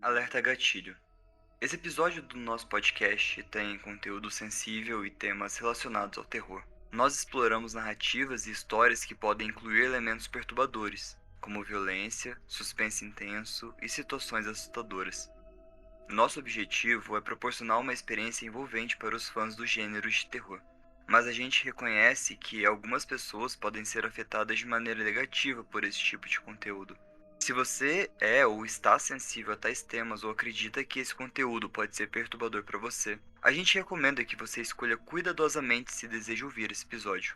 Alerta gatilho. Esse episódio do nosso podcast tem conteúdo sensível e temas relacionados ao terror. Nós exploramos narrativas e histórias que podem incluir elementos perturbadores, como violência, suspense intenso e situações assustadoras. Nosso objetivo é proporcionar uma experiência envolvente para os fãs do gênero de terror. Mas a gente reconhece que algumas pessoas podem ser afetadas de maneira negativa por esse tipo de conteúdo. Se você é ou está sensível a tais temas ou acredita que esse conteúdo pode ser perturbador para você, a gente recomenda que você escolha cuidadosamente se deseja ouvir esse episódio.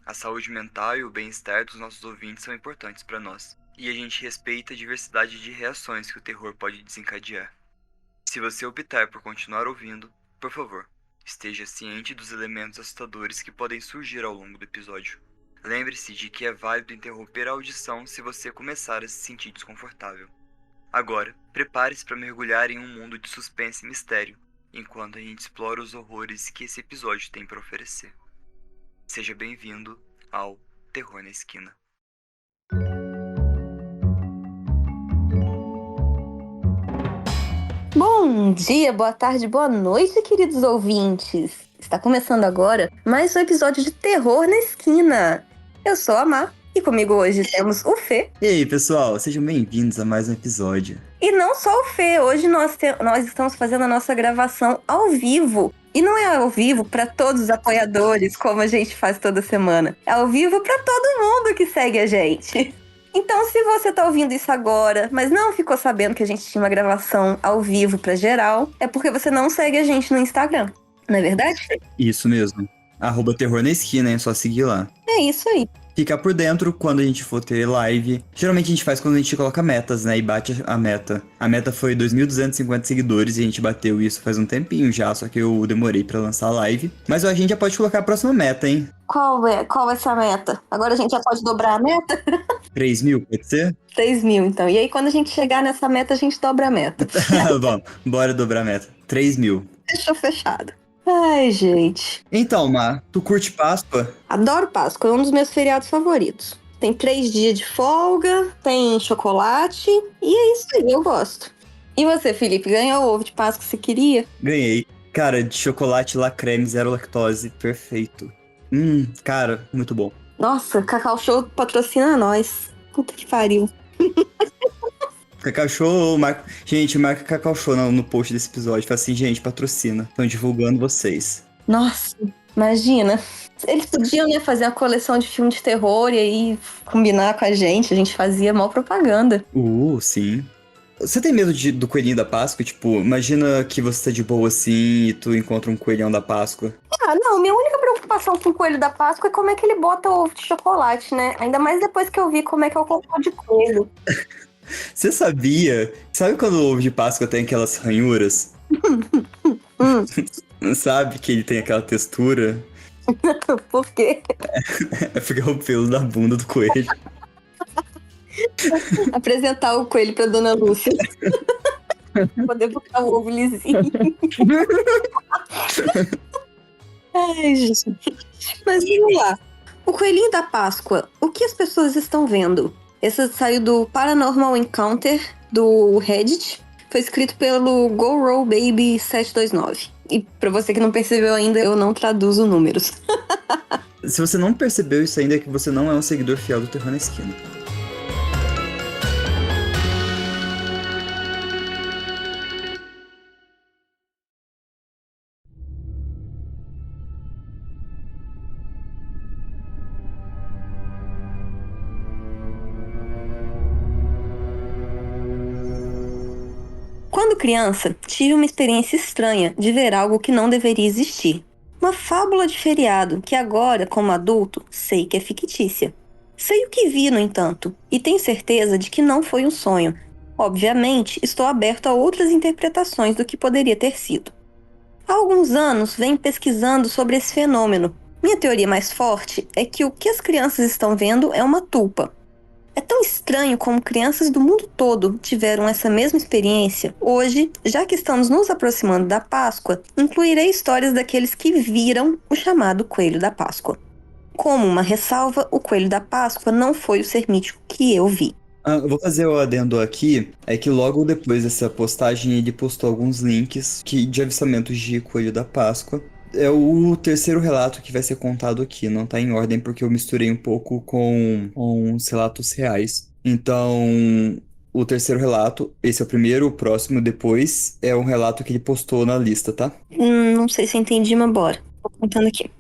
A saúde mental e o bem-estar dos nossos ouvintes são importantes para nós, e a gente respeita a diversidade de reações que o terror pode desencadear. Se você optar por continuar ouvindo, por favor, esteja ciente dos elementos assustadores que podem surgir ao longo do episódio. Lembre-se de que é válido interromper a audição se você começar a se sentir desconfortável. Agora, prepare-se para mergulhar em um mundo de suspense e mistério, enquanto a gente explora os horrores que esse episódio tem para oferecer. Seja bem-vindo ao Terror na Esquina. Bom dia, boa tarde, boa noite, queridos ouvintes! Está começando agora mais um episódio de Terror na Esquina. Eu sou a Má e comigo hoje temos o Fê. E aí, pessoal, sejam bem-vindos a mais um episódio. E não só o Fê, hoje nós estamos fazendo a nossa gravação ao vivo. E não é ao vivo para todos os apoiadores, como a gente faz toda semana. É ao vivo para todo mundo que segue a gente. Então, se você tá ouvindo isso agora, mas não ficou sabendo que a gente tinha uma gravação ao vivo pra geral, é porque você não segue a gente no Instagram, não é verdade? Isso mesmo. @terror na esquina, é só seguir lá. É isso aí. Ficar por dentro quando a gente for ter live. Geralmente a gente faz quando a gente coloca metas, né? E bate a meta. A meta foi 2.250 seguidores e a gente bateu isso faz um tempinho já, só que eu demorei pra lançar a live. Mas a gente já pode colocar a próxima meta, hein? Qual vai ser a meta? Agora a gente já pode dobrar a meta? 3.000, pode ser? 3.000, então. E aí, quando a gente chegar nessa meta, a gente dobra a meta. Vamos, bora dobrar a meta. 3.000. Fechou, fechado. Ai, gente. Então, Má, tu curte Páscoa? Adoro Páscoa, é um dos meus feriados favoritos. Tem 3 dias de folga, tem chocolate, e é isso aí, eu gosto. E você, Felipe, ganhou o ovo de Páscoa que você queria? Ganhei. Cara, de chocolate lá creme, zero lactose, perfeito. Cara, muito bom. Nossa, Cacau Show patrocina nós. Puta que pariu. Cacau Show, gente, marca Cacau Show no post desse episódio. Fala assim, gente, patrocina. Estão divulgando vocês. Nossa, imagina. Eles podiam, né, fazer uma coleção de filme de terror e aí combinar com a gente fazia mó propaganda. Sim. Você tem medo do coelhinho da Páscoa? Tipo, imagina que você tá de boa assim e tu encontra um coelhão da Páscoa. Ah, não, minha única preocupação com o coelho da Páscoa é como é que ele bota o ovo de chocolate, né? Ainda mais depois que eu vi como é que é o cocô de coelho. Você sabia? Sabe quando o ovo de Páscoa tem aquelas ranhuras? Sabe que ele tem aquela textura? Por quê? É porque é o pelo da bunda do coelho. Apresentar o coelho pra Dona Lúcia. Poder botar o ovo lisinho. Ai, gente. Mas vamos lá. O coelhinho da Páscoa, o que as pessoas estão vendo? Esse saiu do Paranormal Encounter, do Reddit. Foi escrito pelo GoRollBaby729. E pra você que não percebeu ainda, eu não traduzo números. Se você não percebeu isso ainda, é que você não é um seguidor fiel do Terror na Esquina. Quando criança, tive uma experiência estranha de ver algo que não deveria existir. Uma fábula de feriado que agora, como adulto, sei que é fictícia. Sei o que vi, no entanto, e tenho certeza de que não foi um sonho. Obviamente, estou aberto a outras interpretações do que poderia ter sido. Há alguns anos venho pesquisando sobre esse fenômeno. Minha teoria mais forte é que o que as crianças estão vendo é uma tulpa. É tão estranho como crianças do mundo todo tiveram essa mesma experiência. Hoje, já que estamos nos aproximando da Páscoa, incluirei histórias daqueles que viram o chamado Coelho da Páscoa. Como uma ressalva, o Coelho da Páscoa não foi o ser mítico que eu vi. Eu vou fazer o adendo aqui, é que logo depois dessa postagem ele postou alguns links de avistamentos de Coelho da Páscoa. É o terceiro relato que vai ser contado aqui, não tá em ordem porque eu misturei um pouco com os relatos reais. Então, o terceiro relato, esse é o primeiro, o próximo depois é um relato que ele postou na lista, tá? Não sei se entendi, mas bora. Tô contando aqui.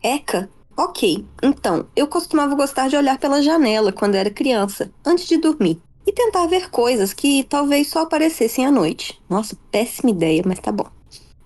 Eca? Ok. Então, eu costumava gostar de olhar pela janela quando era criança, antes de dormir. E tentar ver coisas que talvez só aparecessem à noite. Nossa, péssima ideia, mas tá bom.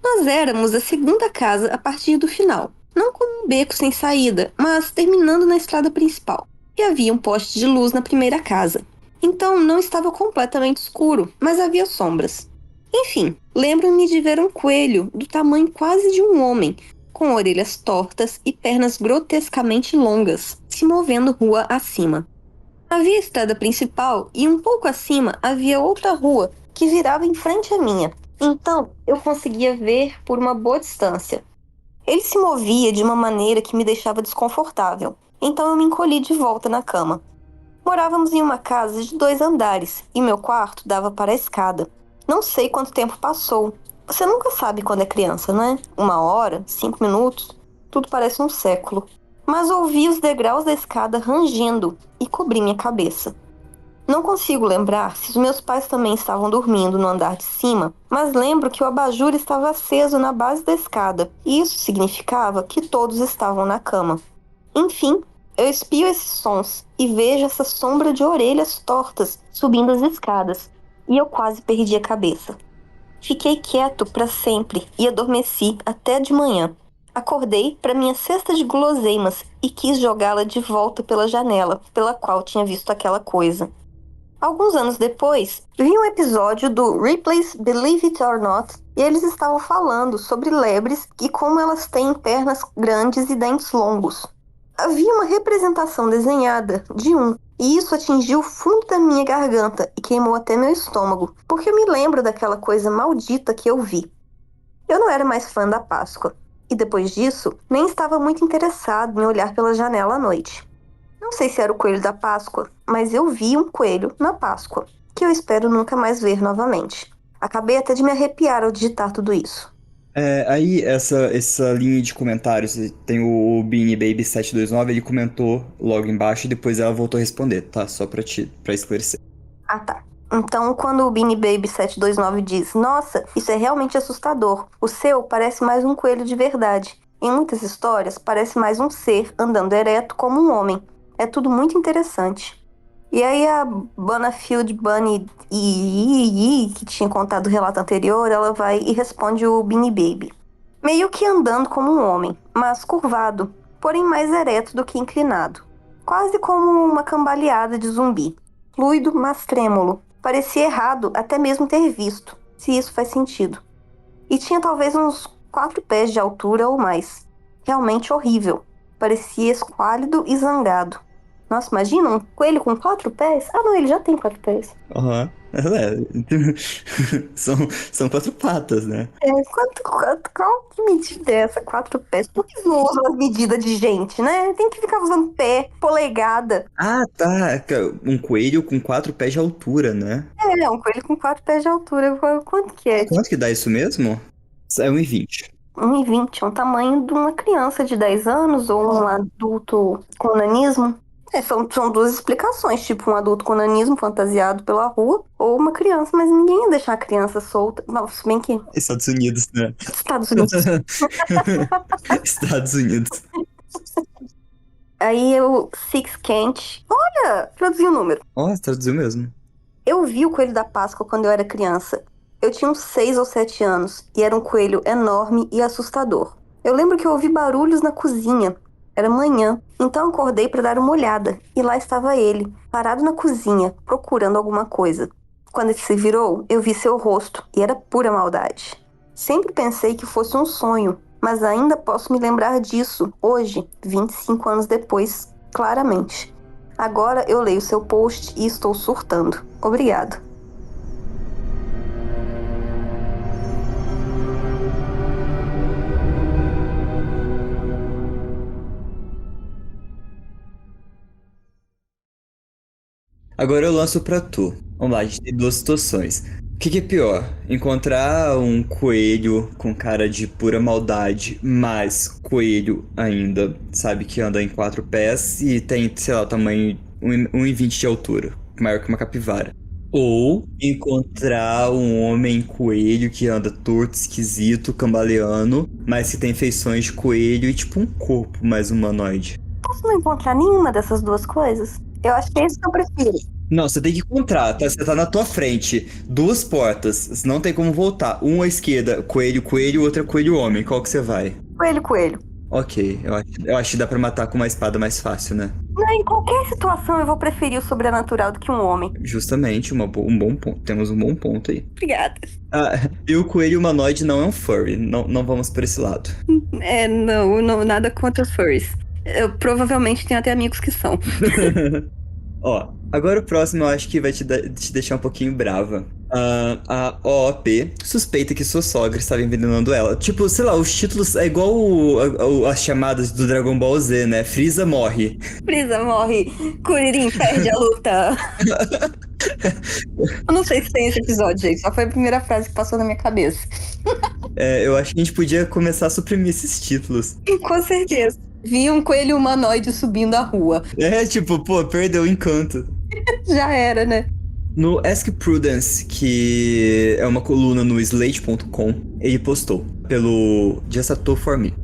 Nós éramos a segunda casa a partir do final. Não com um beco sem saída, mas terminando na estrada principal. E havia um poste de luz na primeira casa. Então não estava completamente escuro, mas havia sombras. Enfim, lembro-me de ver um coelho do tamanho quase de um homem, com orelhas tortas e pernas grotescamente longas, se movendo rua acima. Havia a estrada principal e um pouco acima havia outra rua que virava em frente à minha. Então eu conseguia ver por uma boa distância. Ele se movia de uma maneira que me deixava desconfortável. Então eu me encolhi de volta na cama. Morávamos em uma casa de 2 andares e meu quarto dava para a escada. Não sei quanto tempo passou. Você nunca sabe quando é criança, né? 1 hora, 5 minutos, tudo parece um século. Mas ouvi os degraus da escada rangendo e cobri minha cabeça. Não consigo lembrar se os meus pais também estavam dormindo no andar de cima, mas lembro que o abajur estava aceso na base da escada, e isso significava que todos estavam na cama. Enfim, eu espio esses sons e vejo essa sombra de orelhas tortas subindo as escadas, e eu quase perdi a cabeça. Fiquei quieto para sempre e adormeci até de manhã. Acordei para minha cesta de guloseimas e quis jogá-la de volta pela janela pela qual tinha visto aquela coisa. Alguns anos depois, vi um episódio do Ripley's Believe It or Not e eles estavam falando sobre lebres e como elas têm pernas grandes e dentes longos. Havia uma representação desenhada de um, e isso atingiu o fundo da minha garganta e queimou até meu estômago, porque eu me lembro daquela coisa maldita que eu vi. Eu não era mais fã da Páscoa, e depois disso, nem estava muito interessado em olhar pela janela à noite. Não sei se era o coelho da Páscoa, mas eu vi um coelho na Páscoa, que eu espero nunca mais ver novamente. Acabei até de me arrepiar ao digitar tudo isso. Aí, essa linha de comentários, tem o Beanie Baby 729, ele comentou logo embaixo e depois ela voltou a responder, tá? Só pra esclarecer. Ah, tá. Então, quando o Beanie Baby 729 diz: Nossa, isso é realmente assustador. O seu parece mais um coelho de verdade. Em muitas histórias, parece mais um ser andando ereto como um homem. É tudo muito interessante. E aí a Banafield Bunny que tinha contado o relato anterior, ela vai e responde o Beanie Baby. Meio que andando como um homem, mas curvado, porém mais ereto do que inclinado. Quase como uma cambaleada de zumbi. Fluido, mas trêmulo. Parecia errado até mesmo ter visto, se isso faz sentido. E tinha talvez uns 4 pés de altura ou mais. Realmente horrível. Parecia esquálido e zangado. Nossa, imagina um coelho com 4 pés? Ah, não, ele já tem 4 pés. Aham. São 4 patas, né? Qual que medida é essa? 4 pés? Por que eles não usam as medidas de gente, né? Tem que ficar usando pé, polegada. Ah, tá. Um coelho com 4 pés de altura, né? É, um coelho com 4 pés de altura. Quanto que é? Quanto que dá isso mesmo? É 1,20. 1,20. É um tamanho de uma criança de 10 anos ou um adulto com nanismo. São duas explicações, tipo um adulto com nanismo fantasiado pela rua, ou uma criança, mas ninguém ia deixar a criança solta. Não, se bem que Estados Unidos, né? Estados Unidos. Estados Unidos. Aí eu, Six Kent. Olha, traduzi o número. Ó, você traduziu mesmo. Eu vi o coelho da Páscoa quando eu era criança. Eu tinha uns 6 ou 7 anos, e era um coelho enorme e assustador. Eu lembro que eu ouvi barulhos na cozinha. Era manhã, então acordei para dar uma olhada, e lá estava ele, parado na cozinha, procurando alguma coisa. Quando ele se virou, eu vi seu rosto, e era pura maldade. Sempre pensei que fosse um sonho, mas ainda posso me lembrar disso, hoje, 25 anos depois, claramente. Agora eu leio seu post e estou surtando. Obrigado. Agora eu lanço pra tu. Vamos lá, a gente tem duas situações. O que é pior? Encontrar um coelho com cara de pura maldade, mas coelho ainda, sabe, que anda em 4 pés e tem, sei lá, o tamanho 1,20 de altura, maior que uma capivara. Ou encontrar um homem coelho que anda torto, esquisito, cambaleando, mas que tem feições de coelho e tipo um corpo mais humanoide. Posso não encontrar nenhuma dessas duas coisas? Eu acho que é isso que eu prefiro. Não, você tem que encontrar, tá? Você tá na tua frente, duas portas, não tem como voltar. Uma à esquerda, coelho, coelho, outra coelho, homem. Qual que você vai? Coelho, coelho. Ok, eu acho que dá pra matar com uma espada mais fácil, né? Não, em qualquer situação eu vou preferir o sobrenatural do que um homem. Justamente, um bom ponto. Temos um bom ponto aí. Obrigada. Ah, e o coelho humanoide não é um furry, não vamos por esse lado. Não, nada contra os furries. Eu provavelmente tenho até amigos que são. Ó, agora o próximo eu acho que vai te deixar um pouquinho brava. A OOP suspeita que sua sogra estava envenenando ela. Tipo, sei lá, os títulos é igual as chamadas do Dragon Ball Z, né? Freeza morre. Freeza morre, Kuririn perde a luta. Eu não sei se tem esse episódio, gente. Só foi a primeira frase que passou na minha cabeça. Eu acho que a gente podia começar a suprimir esses títulos. Com certeza. Vi um coelho humanoide subindo a rua. Tipo, pô, perdeu o encanto. Já era, né? No Ask Prudence, que é uma coluna no Slate.com, ele postou pelo Just a Tool for Me.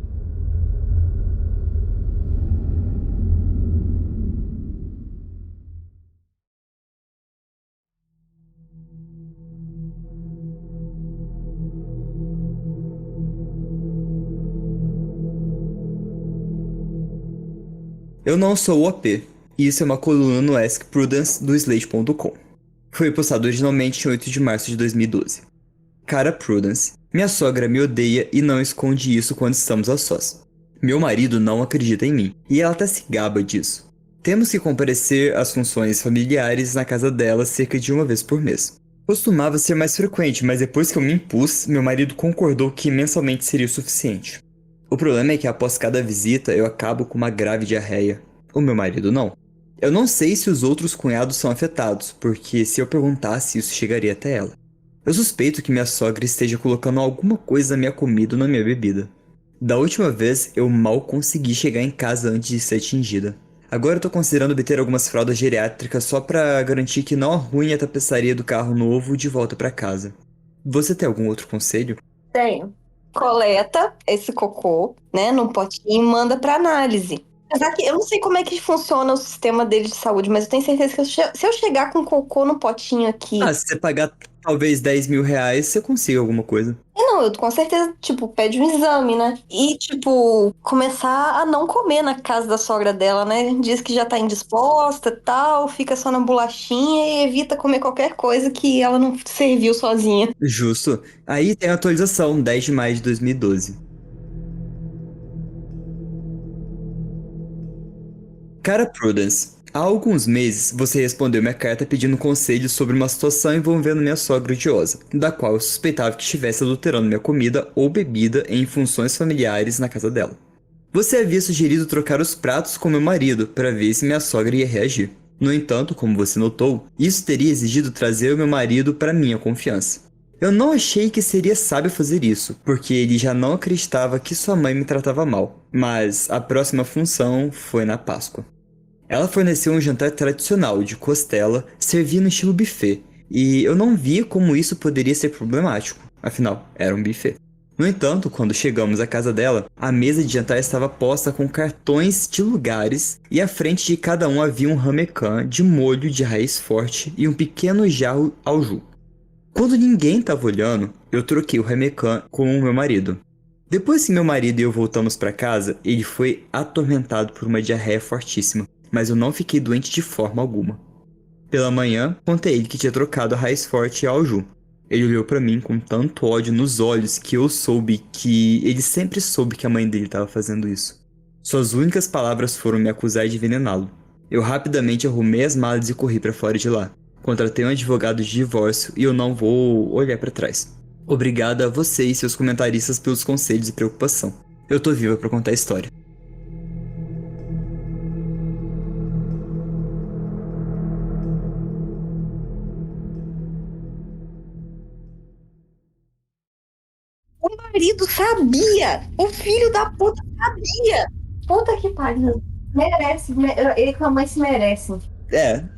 Eu não sou o OP, e isso é uma coluna no Ask Prudence do Slate.com. Foi postado originalmente em 8 de março de 2012. Cara Prudence, minha sogra me odeia e não esconde isso quando estamos a sós. Meu marido não acredita em mim, e ela até se gaba disso. Temos que comparecer às funções familiares na casa dela cerca de uma vez por mês. Costumava ser mais frequente, mas depois que eu me impus, meu marido concordou que mensalmente seria o suficiente. O problema é que após cada visita eu acabo com uma grave diarreia. O meu marido não. Eu não sei se os outros cunhados são afetados, porque se eu perguntasse isso chegaria até ela. Eu suspeito que minha sogra esteja colocando alguma coisa na minha comida ou na minha bebida. Da última vez eu mal consegui chegar em casa antes de ser atingida. Agora eu tô considerando obter algumas fraldas geriátricas só pra garantir que não arruine a tapeçaria do carro novo de volta pra casa. Você tem algum outro conselho? Tenho. Coleta esse cocô, né, num potinho e manda pra análise. Apesar que eu não sei como é que funciona o sistema dele de saúde, mas eu tenho certeza que se eu chegar com cocô no potinho aqui. Se você pagar talvez 10 mil reais, você consiga alguma coisa. Não, eu com certeza, tipo, pede um exame, né? E, tipo, começar a não comer na casa da sogra dela, né? Diz que já tá indisposta e tal, fica só na bolachinha e evita comer qualquer coisa que ela não serviu sozinha. Justo. Aí tem a atualização, 10 de maio de 2012. Cara Prudence, há alguns meses você respondeu minha carta pedindo conselhos sobre uma situação envolvendo minha sogra odiosa, da qual eu suspeitava que estivesse adulterando minha comida ou bebida em funções familiares na casa dela. Você havia sugerido trocar os pratos com meu marido para ver se minha sogra ia reagir. No entanto, como você notou, isso teria exigido trazer o meu marido para minha confiança. Eu não achei que seria sábio fazer isso, porque ele já não acreditava que sua mãe me tratava mal, mas a próxima função foi na Páscoa. Ela forneceu um jantar tradicional de costela, servindo no estilo buffet, e eu não via como isso poderia ser problemático, afinal, era um buffet. No entanto, quando chegamos à casa dela, a mesa de jantar estava posta com cartões de lugares e à frente de cada um havia um ramequim de molho de raiz forte e um pequeno jarro ao jus. Quando ninguém estava olhando, eu troquei o ramequim com o meu marido. Depois que meu marido e eu voltamos para casa, ele foi atormentado por uma diarreia fortíssima, mas eu não fiquei doente de forma alguma. Pela manhã, contei a ele que tinha trocado a raiz forte ao jus. Ele olhou pra mim com tanto ódio nos olhos que eu soube que ele sempre soube que a mãe dele estava fazendo isso. Suas únicas palavras foram me acusar de envenená-lo. Eu rapidamente arrumei as malas e corri pra fora de lá. Contratei um advogado de divórcio e eu não vou olhar pra trás. Obrigado a você e seus comentaristas pelos conselhos e preocupação. Eu tô viva pra contar a história. sabia! O filho da puta sabia! Puta que pariu. Merece, ele com a mãe se merecem.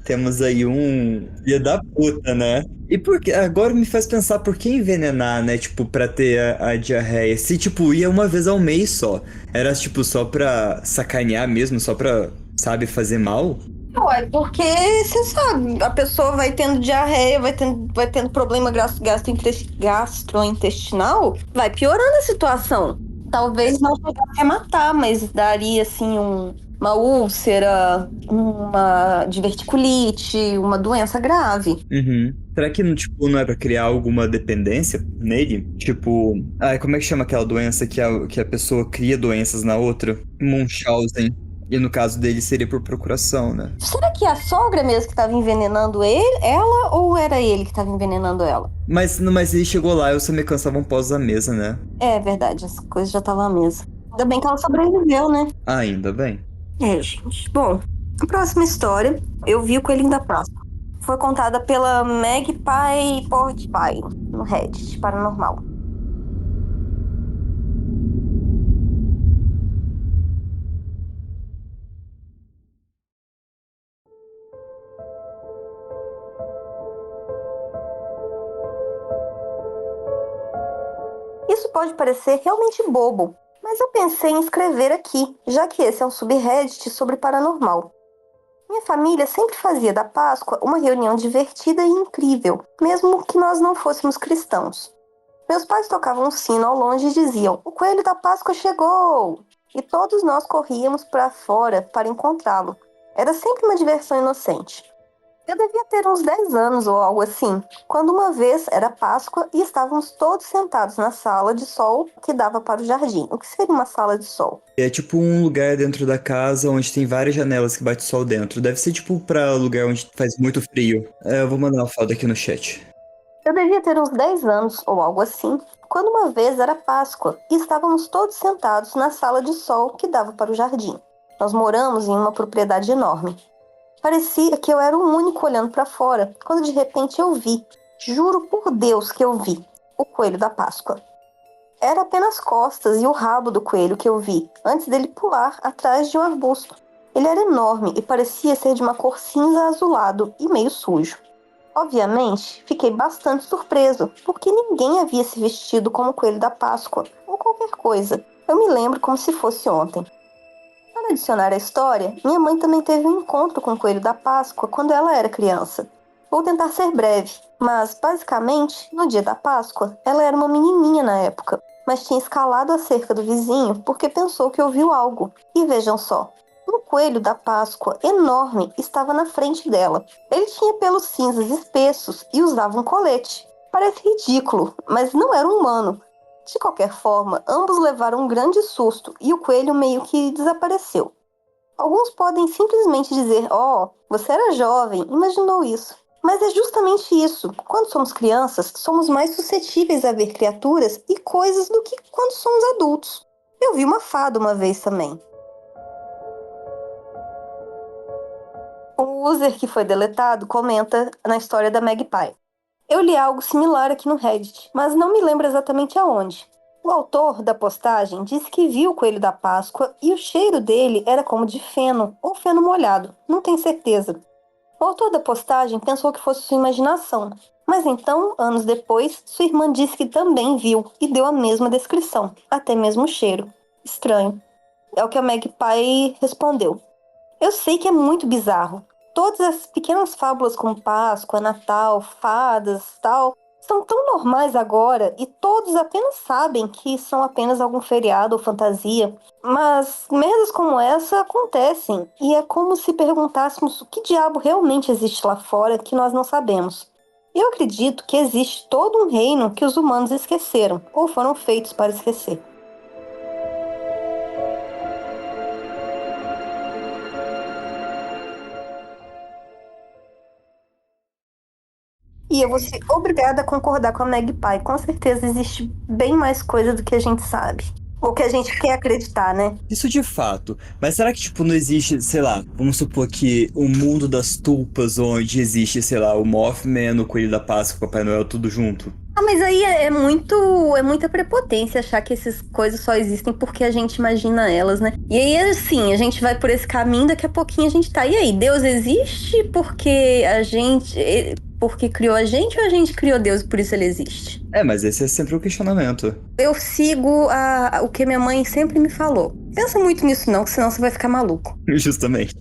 Temos aí um filho da puta, né? E por que, agora me faz pensar por que envenenar, né? Tipo, pra ter a diarreia. Se, tipo, ia uma vez ao mês só. Era, tipo, só pra sacanear mesmo, só pra, sabe, fazer mal? Ué, porque você sabe, a pessoa vai tendo diarreia, vai tendo problema gastrointestinal, vai piorando a situação. Talvez não chegasse a matar, mas daria assim uma úlcera, uma diverticulite, uma doença grave. Uhum. Será que, tipo, não é pra criar alguma dependência nele? Tipo, como é que chama aquela doença que a pessoa cria doenças na outra? Munchausen. E no caso dele seria por procuração, né? Será que a sogra mesmo que estava envenenando ela, ou era ele que estava envenenando ela? Mas ele chegou lá e os me cansavam pós a mesa, né? É verdade, as coisas já estavam à mesa. Ainda bem que ela sobreviveu, né? Ainda bem. Gente. Bom, a próxima história, eu vi o Coelhinho da Páscoa. Foi contada pela Magpie Portpie, no Reddit Paranormal. Isso pode parecer realmente bobo, mas eu pensei em escrever aqui, já que esse é um subreddit sobre paranormal. Minha família sempre fazia da Páscoa uma reunião divertida e incrível, mesmo que nós não fôssemos cristãos. Meus pais tocavam um sino ao longe e diziam: "O coelho da Páscoa chegou!" E todos nós corríamos para fora para encontrá-lo. Era sempre uma diversão inocente. Eu devia ter uns 10 anos ou algo assim, quando uma vez era Páscoa e estávamos todos sentados na sala de sol que dava para o jardim. O que seria uma sala de sol? É tipo um lugar dentro da casa onde tem várias janelas que bate sol dentro. Deve ser tipo pra lugar onde faz muito frio. Eu vou mandar uma foto aqui no chat. Eu devia ter uns 10 anos ou algo assim, quando uma vez era Páscoa e estávamos todos sentados na sala de sol que dava para o jardim. Nós moramos em uma propriedade enorme. Parecia que eu era o único olhando para fora, quando de repente eu vi, juro por Deus que eu vi, o coelho da Páscoa. Era apenas costas e o rabo do coelho que eu vi, antes dele pular atrás de um arbusto. Ele era enorme e parecia ser de uma cor cinza azulado e meio sujo. Obviamente, fiquei bastante surpreso, porque ninguém havia se vestido como o coelho da Páscoa, ou qualquer coisa. Eu me lembro como se fosse ontem. Para adicionar à história, minha mãe também teve um encontro com o coelho da Páscoa quando ela era criança. Vou tentar ser breve, mas, basicamente, no dia da Páscoa, ela era uma menininha na época, mas tinha escalado a cerca do vizinho porque pensou que ouviu algo. E vejam só, um coelho da Páscoa enorme estava na frente dela. Ele tinha pelos cinzas espessos e usava um colete. Parece ridículo, mas não era um humano. De qualquer forma, ambos levaram um grande susto e o coelho meio que desapareceu. Alguns podem simplesmente dizer: "Oh, você era jovem, imaginou isso." Mas é justamente isso. Quando somos crianças, somos mais suscetíveis a ver criaturas e coisas do que quando somos adultos. Eu vi uma fada uma vez também. O user que foi deletado comenta na história da Magpie: "Eu li algo similar aqui no Reddit, mas não me lembro exatamente aonde. O autor da postagem disse que viu o coelho da Páscoa e o cheiro dele era como de feno ou feno molhado, não tenho certeza. O autor da postagem pensou que fosse sua imaginação, mas então, anos depois, sua irmã disse que também viu e deu a mesma descrição, até mesmo o cheiro. Estranho." É o que a Magpie respondeu. Eu sei que é muito bizarro. Todas essas pequenas fábulas como Páscoa, Natal, fadas, tal, são tão normais agora e todos apenas sabem que são apenas algum feriado ou fantasia. Mas merdas como essa acontecem e é como se perguntássemos o que diabo realmente existe lá fora que nós não sabemos. Eu acredito que existe todo um reino que os humanos esqueceram ou foram feitos para esquecer. E eu vou ser obrigada a concordar com a Magpie. Com certeza existe bem mais coisa do que a gente sabe. Ou que a gente quer acreditar, né? Isso de fato. Mas será que, tipo, não existe, sei lá, vamos supor que o mundo das tulpas, onde existe, sei lá, o Mothman, o Coelho da Páscoa, o Papai Noel, tudo junto? Ah, mas aí é muita prepotência achar que essas coisas só existem porque a gente imagina elas, né? E aí, assim, a gente vai por esse caminho, daqui a pouquinho a gente tá. E aí, Deus existe porque criou a gente ou a gente criou Deus e por isso ele existe? Mas esse é sempre o questionamento. Eu sigo o que minha mãe sempre me falou. Pensa muito nisso não, que senão você vai ficar maluco. Justamente.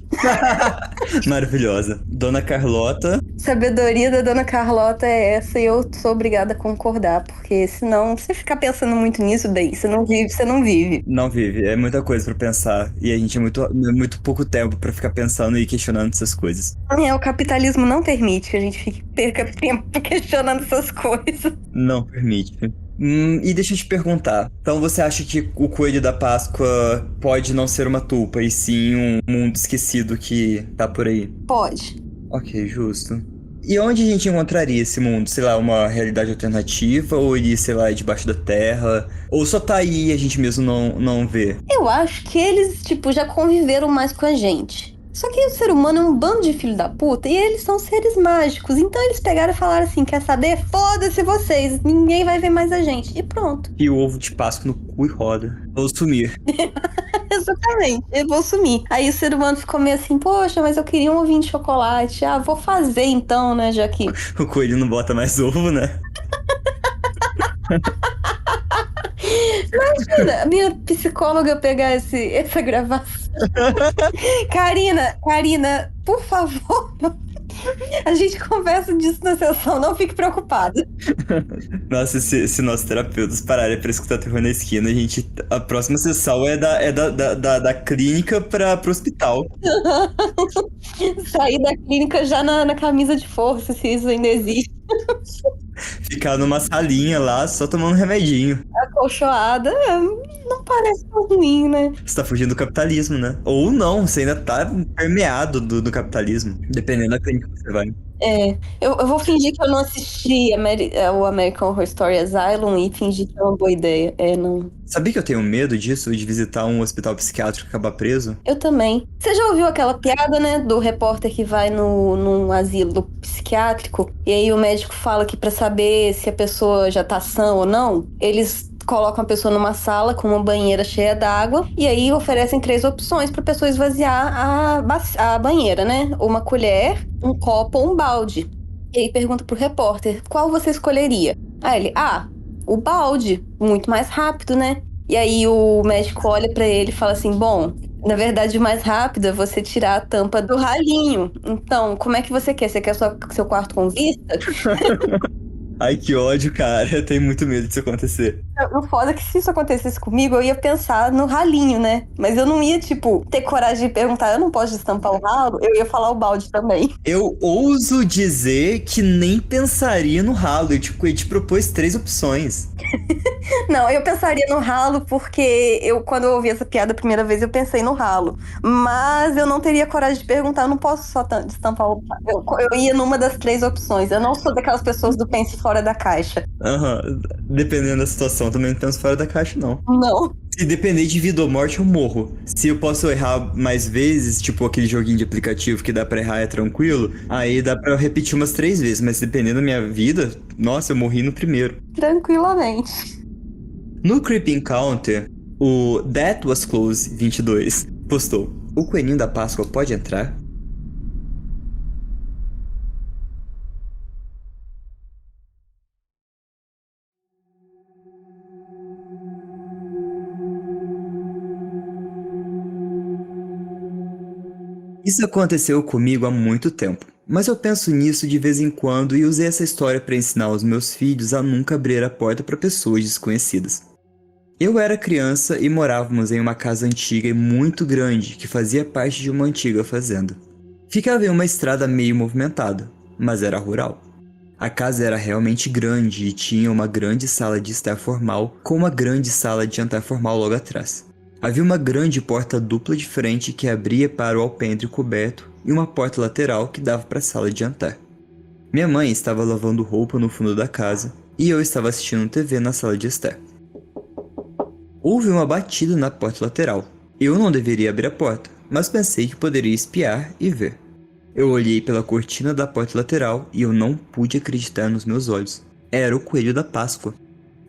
Maravilhosa. Dona Carlota. Sabedoria da Dona Carlota é essa e eu sou obrigada a concordar, porque senão você ficar pensando muito nisso daí, você não vive, você não vive. Não vive, é muita coisa pra pensar. E a gente é muito pouco tempo pra ficar pensando e questionando essas coisas. O capitalismo não permite que a gente perca tempo questionando essas coisas. Não permite. E deixa eu te perguntar. Então você acha que o Coelho da Páscoa pode não ser uma tulpa, e sim um mundo esquecido que tá por aí? Pode. Ok, justo. E onde a gente encontraria esse mundo? Sei lá, uma realidade alternativa? Ou ele, sei lá, é debaixo da terra? Ou só tá aí e a gente mesmo não vê? Eu acho que eles, tipo, já conviveram mais com a gente. Só que o ser humano é um bando de filho da puta e eles são seres mágicos. Então eles pegaram e falaram assim: quer saber? Foda-se vocês, ninguém vai ver mais a gente. E pronto. E o ovo de Páscoa no cu e roda. Vou sumir. Exatamente, eu vou sumir. Aí o ser humano ficou meio assim: poxa, mas eu queria um ovinho de chocolate. Ah, vou fazer então, né, já que. O coelho não bota mais ovo, né? Imagina, a minha psicóloga pegar essa gravação. Karina, por favor, a gente conversa disso na sessão, não fique preocupada. Nossa, se nossos terapeutas pararem pra escutar terror na esquina, a próxima sessão é da clínica pro hospital. Sair da clínica já na camisa de força, se isso ainda existe. Ficar numa salinha lá, só tomando remedinho. Acolchoada, não parece tão ruim, né? Você tá fugindo do capitalismo, né? Ou não, você ainda tá permeado do capitalismo, dependendo da clínica que você vai. Eu vou fingir que eu não assisti o American Horror Story Asylum e fingir que é uma boa ideia. Não. Sabia que eu tenho medo disso, de visitar um hospital psiquiátrico e acabar preso? Eu também. Você já ouviu aquela piada, né, do repórter que vai num asilo psiquiátrico e aí o médico fala que pra saber se a pessoa já tá sã ou não, eles colocam a pessoa numa sala com uma banheira cheia d'água e aí oferecem 3 opções pra pessoa esvaziar a banheira, né? Uma colher, um copo ou um balde. E aí pergunta pro repórter, qual você escolheria? Aí ele, o balde, muito mais rápido, né? E aí o médico olha pra ele e fala assim, bom, na verdade o mais rápido é você tirar a tampa do ralinho. Então, como é que você quer? Você quer seu quarto com vista? Ai, que ódio, cara. Eu tenho muito medo disso acontecer. O foda é que se isso acontecesse comigo, eu ia pensar no ralinho, né? Mas eu não ia, tipo, ter coragem de perguntar, eu não posso destampar o ralo? Eu ia falar o balde também. Eu ouso dizer que nem pensaria no ralo. Ele te propôs 3 opções. Não, eu pensaria no ralo porque quando eu ouvi essa piada a primeira vez, eu pensei no ralo. Mas eu não teria coragem de perguntar, eu não posso só destampar o ralo. Eu ia numa das 3 opções. Eu não sou daquelas pessoas do pense fora da caixa. Aham. Dependendo da situação, também não penso fora da caixa, não. Não. Se depender de vida ou morte, eu morro. Se eu posso errar mais vezes, tipo aquele joguinho de aplicativo que dá pra errar é tranquilo, aí dá pra eu repetir umas 3 vezes. Mas dependendo da minha vida, nossa, eu morri no primeiro. Tranquilamente. No Creepy Encounter, o That Was Close 22 postou: o coelhinho da Páscoa pode entrar? Isso aconteceu comigo há muito tempo, mas eu penso nisso de vez em quando e usei essa história para ensinar os meus filhos a nunca abrir a porta para pessoas desconhecidas. Eu era criança e morávamos em uma casa antiga e muito grande que fazia parte de uma antiga fazenda. Ficava em uma estrada meio movimentada, mas era rural. A casa era realmente grande e tinha uma grande sala de estar formal com uma grande sala de jantar formal logo atrás. Havia uma grande porta dupla de frente que abria para o alpendre coberto e uma porta lateral que dava para a sala de jantar. Minha mãe estava lavando roupa no fundo da casa e eu estava assistindo TV na sala de estar. Houve uma batida na porta lateral. Eu não deveria abrir a porta, mas pensei que poderia espiar e ver. Eu olhei pela cortina da porta lateral e eu não pude acreditar nos meus olhos. Era o coelho da Páscoa.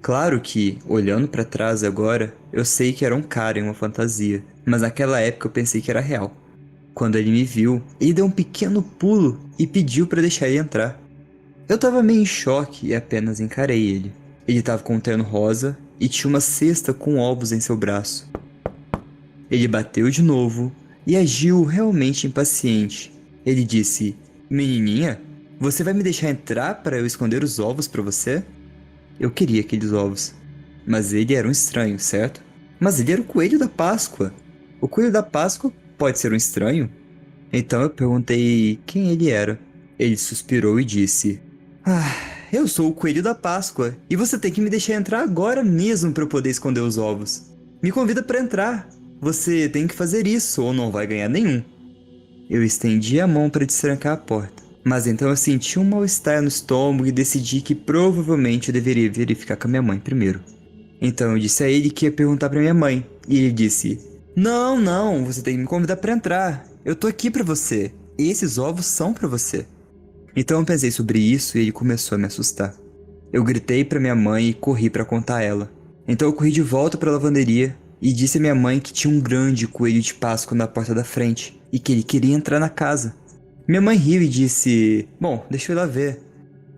Claro que, olhando pra trás agora, eu sei que era um cara em uma fantasia, mas naquela época eu pensei que era real. Quando ele me viu, ele deu um pequeno pulo e pediu pra deixar ele entrar. Eu tava meio em choque e apenas encarei ele. Ele tava com um terno rosa e tinha uma cesta com ovos em seu braço. Ele bateu de novo e agiu realmente impaciente. Ele disse: "Menininha, você vai me deixar entrar para eu esconder os ovos para você?" Eu queria aqueles ovos. Mas ele era um estranho, certo? Mas ele era o coelho da Páscoa. O coelho da Páscoa pode ser um estranho? Então eu perguntei quem ele era. Ele suspirou e disse: "Ah, eu sou o coelho da Páscoa e você tem que me deixar entrar agora mesmo para eu poder esconder os ovos. Me convida para entrar. Você tem que fazer isso ou não vai ganhar nenhum." Eu estendi a mão para destrancar a porta, mas então eu senti um mal-estar no estômago e decidi que provavelmente eu deveria verificar com a minha mãe primeiro. Então eu disse a ele que ia perguntar para minha mãe, e ele disse: "Não, não, você tem que me convidar para entrar. Eu tô aqui para você. Esses ovos são para você." Então eu pensei sobre isso e ele começou a me assustar. Eu gritei para minha mãe e corri para contar a ela. Então eu corri de volta para a lavanderia e disse à minha mãe que tinha um grande coelho de Páscoa na porta da frente e que ele queria entrar na casa. Minha mãe riu e disse: "Bom, deixa eu ir lá ver."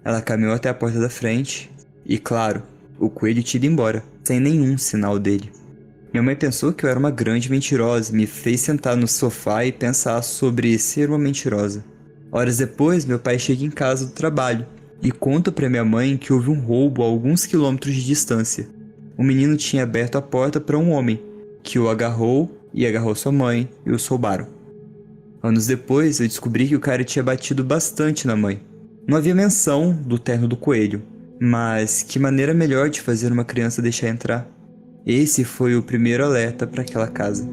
Ela caminhou até a porta da frente e, claro, o coelho tinha ido embora, sem nenhum sinal dele. Minha mãe pensou que eu era uma grande mentirosa e me fez sentar no sofá e pensar sobre ser uma mentirosa. Horas depois, meu pai chega em casa do trabalho e conta para minha mãe que houve um roubo a alguns quilômetros de distância. O menino tinha aberto a porta para um homem, que o agarrou e agarrou sua mãe e os roubaram. Anos depois, eu descobri que o cara tinha batido bastante na mãe. Não havia menção do terno do coelho, mas que maneira melhor de fazer uma criança deixar entrar? Esse foi o primeiro alerta para aquela casa.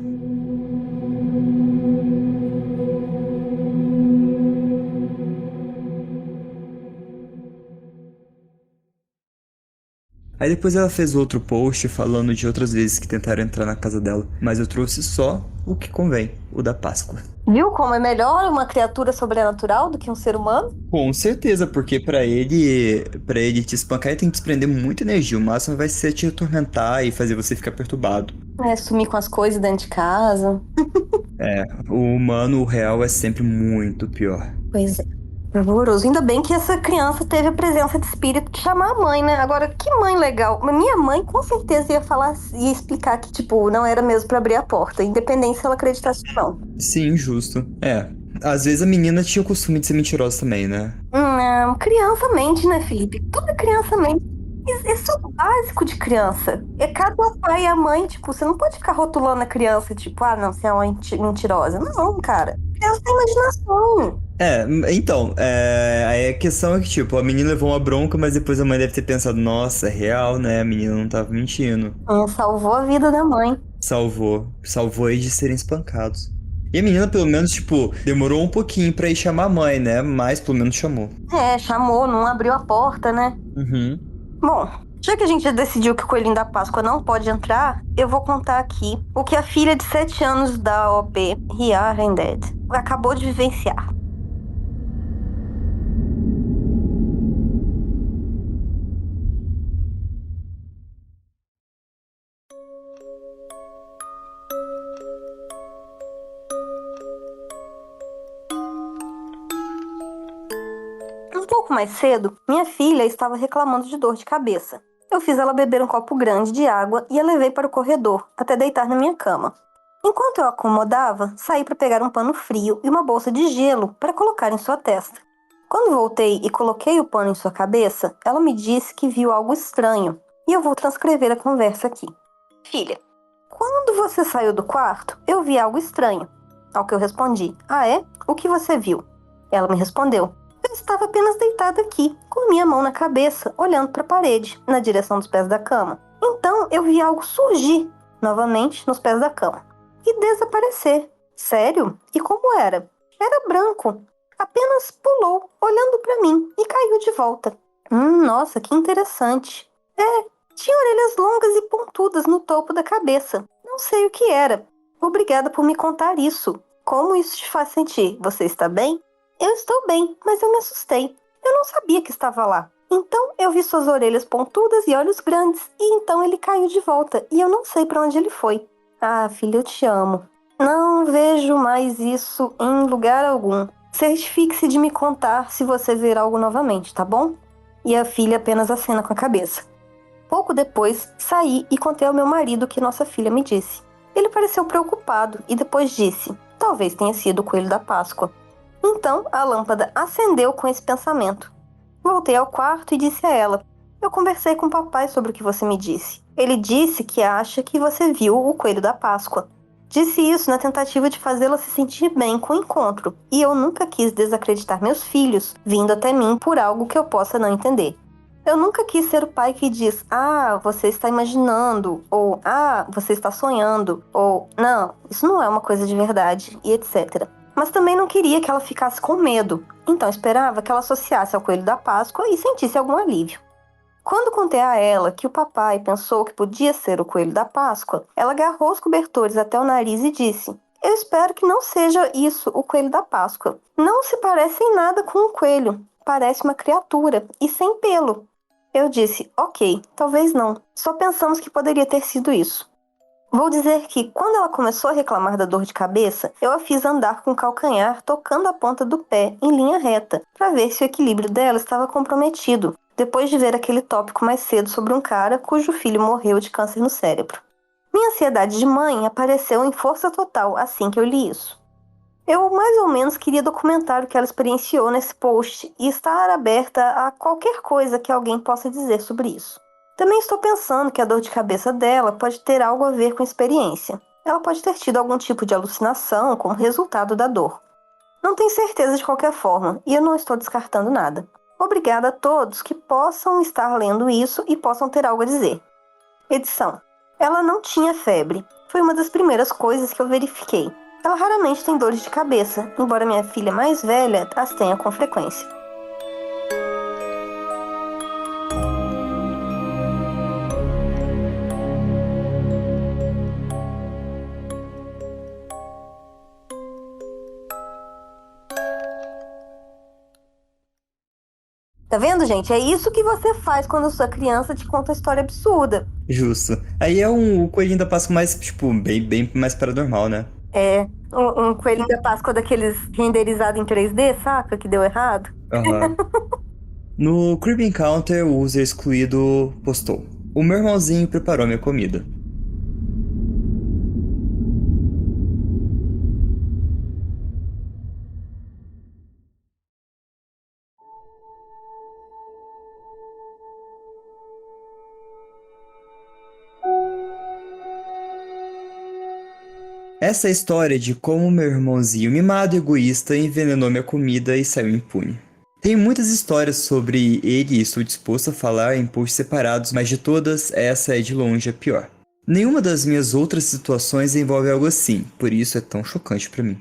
Aí depois ela fez outro post falando de outras vezes que tentaram entrar na casa dela, mas eu trouxe só o que convém, o da Páscoa. Viu como é melhor uma criatura sobrenatural do que um ser humano? Com certeza, porque para ele te espancar, ele tem que desprender muita energia. O máximo vai ser te atormentar e fazer você ficar perturbado. É, sumir com as coisas dentro de casa. É, o humano, o real, é sempre muito pior. Pois é. Horroroso. Ainda bem que essa criança teve a presença de espírito de chamar a mãe, né? Agora, que mãe legal. Mas minha mãe com certeza ia falar, ia explicar que, tipo, não era mesmo pra abrir a porta, independente se ela acreditasse ou não. Sim, justo. É, às vezes a menina tinha o costume de ser mentirosa também, né? Não, criança mente, né, Felipe? Toda criança mente. Isso é o básico de criança. É cada pai e a mãe, tipo, você não pode ficar rotulando a criança, tipo, ah, não, você é uma mentirosa. Não, cara. Criança tem imaginação. Então, aí a questão é que, tipo, a menina levou uma bronca, mas depois a mãe deve ter pensado, nossa, é real, né? A menina não tava mentindo. Salvou a vida da mãe. Salvou eles de serem espancados. E a menina, pelo menos, tipo, demorou um pouquinho pra ir chamar a mãe, né? Mas pelo menos chamou. É, chamou, não abriu a porta, né? Uhum. Bom, já que a gente já decidiu que o Coelhinho da Páscoa não pode entrar, eu vou contar aqui o que a filha de 7 anos da OP, Ria Rended, acabou de vivenciar. Um pouco mais cedo, minha filha estava reclamando de dor de cabeça. Eu fiz ela beber um copo grande de água e a levei para o corredor, até deitar na minha cama. Enquanto eu a acomodava, saí para pegar um pano frio e uma bolsa de gelo para colocar em sua testa. Quando voltei e coloquei o pano em sua cabeça, ela me disse que viu algo estranho, e eu vou transcrever a conversa aqui. Filha, quando você saiu do quarto, eu vi algo estranho. Ao que eu respondi, ah é? O que você viu? Ela me respondeu, eu estava apenas deitada aqui, com minha mão na cabeça, olhando para a parede, na direção dos pés da cama. Então eu vi algo surgir, novamente, nos pés da cama, e desaparecer. Sério? E como era? Era branco. Apenas pulou, olhando para mim, e caiu de volta. Nossa, que interessante. Tinha orelhas longas e pontudas no topo da cabeça. Não sei o que era. Obrigada por me contar isso. Como isso te faz sentir? Você está bem? Eu estou bem, mas eu me assustei. Eu não sabia que estava lá. Então eu vi suas orelhas pontudas e olhos grandes, e então ele caiu de volta, e eu não sei para onde ele foi. Ah, filha, eu te amo. Não vejo mais isso em lugar algum. Certifique-se de me contar se você ver algo novamente, tá bom? E a filha apenas acena com a cabeça. Pouco depois, saí e contei ao meu marido o que nossa filha me disse. Ele pareceu preocupado e depois disse: talvez tenha sido o coelho da Páscoa. Então a lâmpada acendeu com esse pensamento. Voltei ao quarto e disse a ela: eu conversei com o papai sobre o que você me disse. Ele disse que acha que você viu o coelho da Páscoa. Disse isso na tentativa de fazê-la se sentir bem com o encontro, e eu nunca quis desacreditar meus filhos vindo até mim por algo que eu possa não entender. Eu nunca quis ser o pai que diz: ah, você está imaginando, ou ah, você está sonhando, ou não, isso não é uma coisa de verdade, e etc. Mas também não queria que ela ficasse com medo, então esperava que ela associasse ao coelho da Páscoa e sentisse algum alívio. Quando contei a ela que o papai pensou que podia ser o coelho da Páscoa, ela agarrou os cobertores até o nariz e disse: eu espero que não seja isso o coelho da Páscoa. Não se parece em nada com um coelho, parece uma criatura e sem pelo. Eu disse: ok, talvez não, só pensamos que poderia ter sido isso. Vou dizer que, quando ela começou a reclamar da dor de cabeça, eu a fiz andar com o calcanhar tocando a ponta do pé em linha reta, para ver se o equilíbrio dela estava comprometido, depois de ver aquele tópico mais cedo sobre um cara cujo filho morreu de câncer no cérebro. Minha ansiedade de mãe apareceu em força total assim que eu li isso. Eu mais ou menos queria documentar o que ela experienciou nesse post e estar aberta a qualquer coisa que alguém possa dizer sobre isso. Também estou pensando que a dor de cabeça dela pode ter algo a ver com a experiência. Ela pode ter tido algum tipo de alucinação como resultado da dor. Não tenho certeza de qualquer forma, e eu não estou descartando nada. Obrigada a todos que possam estar lendo isso e possam ter algo a dizer. Edição. Ela não tinha febre. Foi uma das primeiras coisas que eu verifiquei. Ela raramente tem dores de cabeça, embora minha filha mais velha as tenha com frequência. Tá vendo, gente? É isso que você faz quando sua criança te conta uma história absurda. Justo. Aí é o coelhinho da Páscoa mais, tipo, bem mais paranormal, né? É, um coelho da Páscoa daqueles renderizados em 3D, saca? Que deu errado. Aham. No Creepy Encounter, o user excluído postou: o meu irmãozinho preparou minha comida. Essa é a história de como meu irmãozinho mimado e egoísta envenenou minha comida e saiu impune. Tenho muitas histórias sobre ele e estou disposto a falar em posts separados, mas de todas, essa é de longe a pior. Nenhuma das minhas outras situações envolve algo assim, por isso é tão chocante pra mim.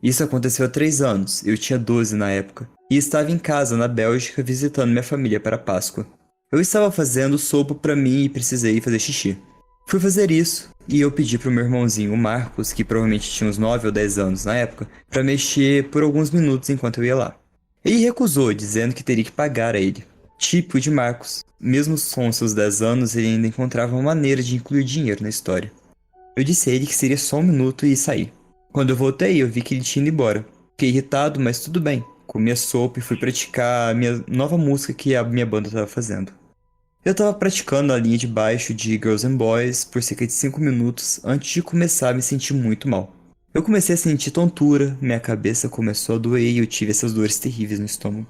Isso aconteceu há 3 anos, eu tinha 12 na época, e estava em casa na Bélgica visitando minha família para a Páscoa. Eu estava fazendo sopa pra mim e precisei fazer xixi. Fui fazer isso, e eu pedi pro meu irmãozinho, o Marcos, que provavelmente tinha uns 9 ou 10 anos na época, pra mexer por alguns minutos enquanto eu ia lá. Ele recusou, dizendo que teria que pagar a ele. Tipo de Marcos, mesmo com seus 10 anos, ele ainda encontrava uma maneira de incluir dinheiro na história. Eu disse a ele que seria só um minuto e saí. Quando eu voltei, eu vi que ele tinha ido embora. Fiquei irritado, mas tudo bem. Comi a sopa e fui praticar a minha nova música que a minha banda estava fazendo. Eu estava praticando a linha de baixo de Girls and Boys por cerca de 5 minutos antes de começar a me sentir muito mal. Eu comecei a sentir tontura, minha cabeça começou a doer e eu tive essas dores terríveis no estômago.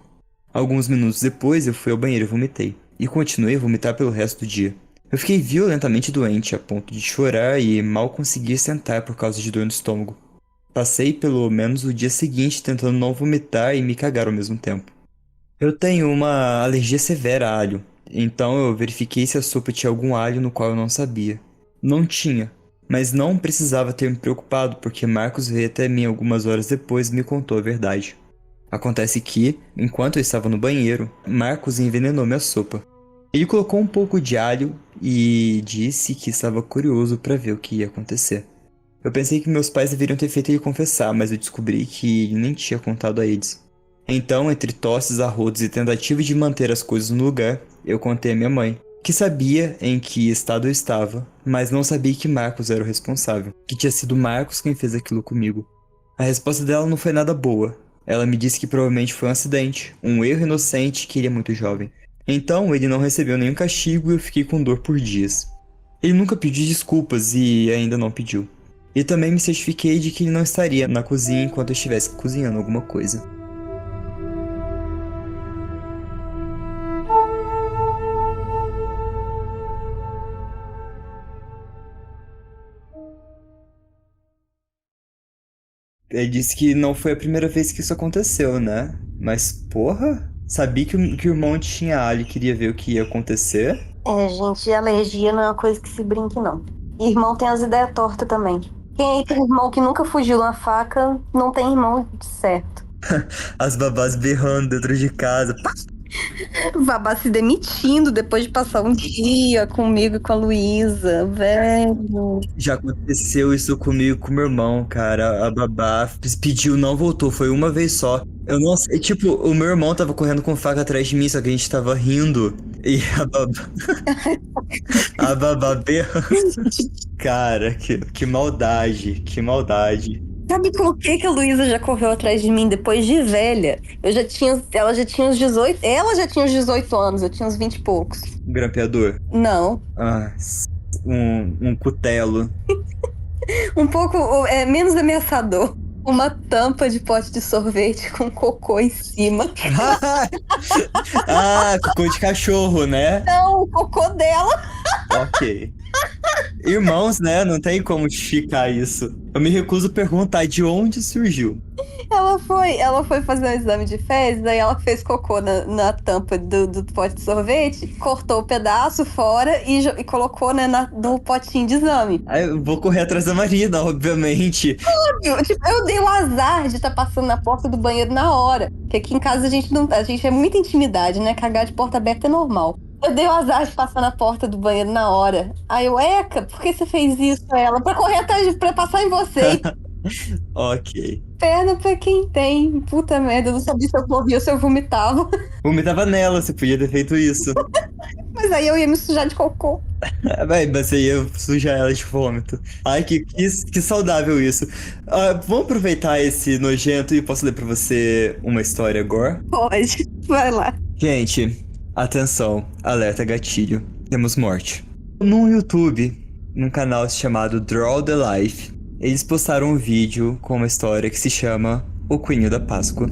Alguns minutos depois eu fui ao banheiro e vomitei, e continuei a vomitar pelo resto do dia. Eu fiquei violentamente doente a ponto de chorar e mal conseguir sentar por causa de dor no estômago. Passei pelo menos o dia seguinte tentando não vomitar e me cagar ao mesmo tempo. Eu tenho uma alergia severa a alho, então eu verifiquei se a sopa tinha algum alho no qual eu não sabia. Não tinha, mas não precisava ter me preocupado porque Marcos veio até mim algumas horas depois e me contou a verdade. Acontece que, enquanto eu estava no banheiro, Marcos envenenou minha sopa. Ele colocou um pouco de alho e disse que estava curioso para ver o que ia acontecer. Eu pensei que meus pais deveriam ter feito ele confessar, mas eu descobri que ele nem tinha contado a eles. Então, entre tosses, arrotos e tentativa de manter as coisas no lugar, eu contei à minha mãe, que sabia em que estado eu estava, mas não sabia que Marcos era o responsável, que tinha sido Marcos quem fez aquilo comigo. A resposta dela não foi nada boa. Ela me disse que provavelmente foi um acidente, um erro inocente que ele é muito jovem. Então, ele não recebeu nenhum castigo e eu fiquei com dor por dias. Ele nunca pediu desculpas e ainda não pediu. E também me certifiquei de que ele não estaria na cozinha enquanto eu estivesse cozinhando alguma coisa. Ele disse que não foi a primeira vez que isso aconteceu, né? Mas, porra, sabia que o irmão tinha alho e queria ver o que ia acontecer? É, gente, alergia não é uma coisa que se brinque, não. Irmão tem as ideias tortas também. Quem aí tem irmão que nunca fugiu de uma faca, não tem irmão certo. As babás berrando dentro de casa. O Babá se demitindo depois de passar um dia comigo e com a Luísa, velho. Já aconteceu isso comigo com meu irmão, cara. A babá pediu, não voltou, foi uma vez só. Eu não sei, tipo, o meu irmão tava correndo com faca atrás de mim, só que a gente tava rindo. E a babá berrando. Cara, que maldade, que maldade. Sabe por que a Luísa já correu atrás de mim depois de velha? Ela já tinha uns 18, ela já tinha uns 18 anos, eu tinha uns 20 e poucos. Um grampeador. Não. Ah, um cutelo. Um pouco menos ameaçador. Uma tampa de pote de sorvete com cocô em cima. Ah, cocô de cachorro, né? Não, o cocô dela. Ok. Irmãos, né? Não tem como justificar isso. Eu me recuso a perguntar de onde surgiu. Ela foi fazer um exame de fezes, aí ela fez cocô na tampa do pote de sorvete, cortou o pedaço fora e colocou, né, no potinho de exame. Aí eu vou correr atrás da Marina, obviamente. Eu dei o azar de estar passando na porta do banheiro na hora. Porque aqui em casa a gente é muita intimidade, né? Cagar de porta aberta é normal. Eu dei o azar de passar na porta do banheiro na hora. Aí eu, Eca, por que você fez isso pra ela? Pra correr atrás, pra passar em você. Ok. Perna pra quem tem. Puta merda, eu não sabia se eu corria ou se eu vomitava. Vomitava nela, você podia ter feito isso. Mas aí eu ia me sujar de cocô. Mas você ia sujar ela de vômito. Ai, que saudável isso. Vamos aproveitar esse nojento e posso ler pra você uma história agora? Pode, vai lá. Gente, atenção, alerta gatilho. Temos morte. No YouTube, num canal chamado Draw the Life, eles postaram um vídeo com uma história que se chama O Coelhinho da Páscoa.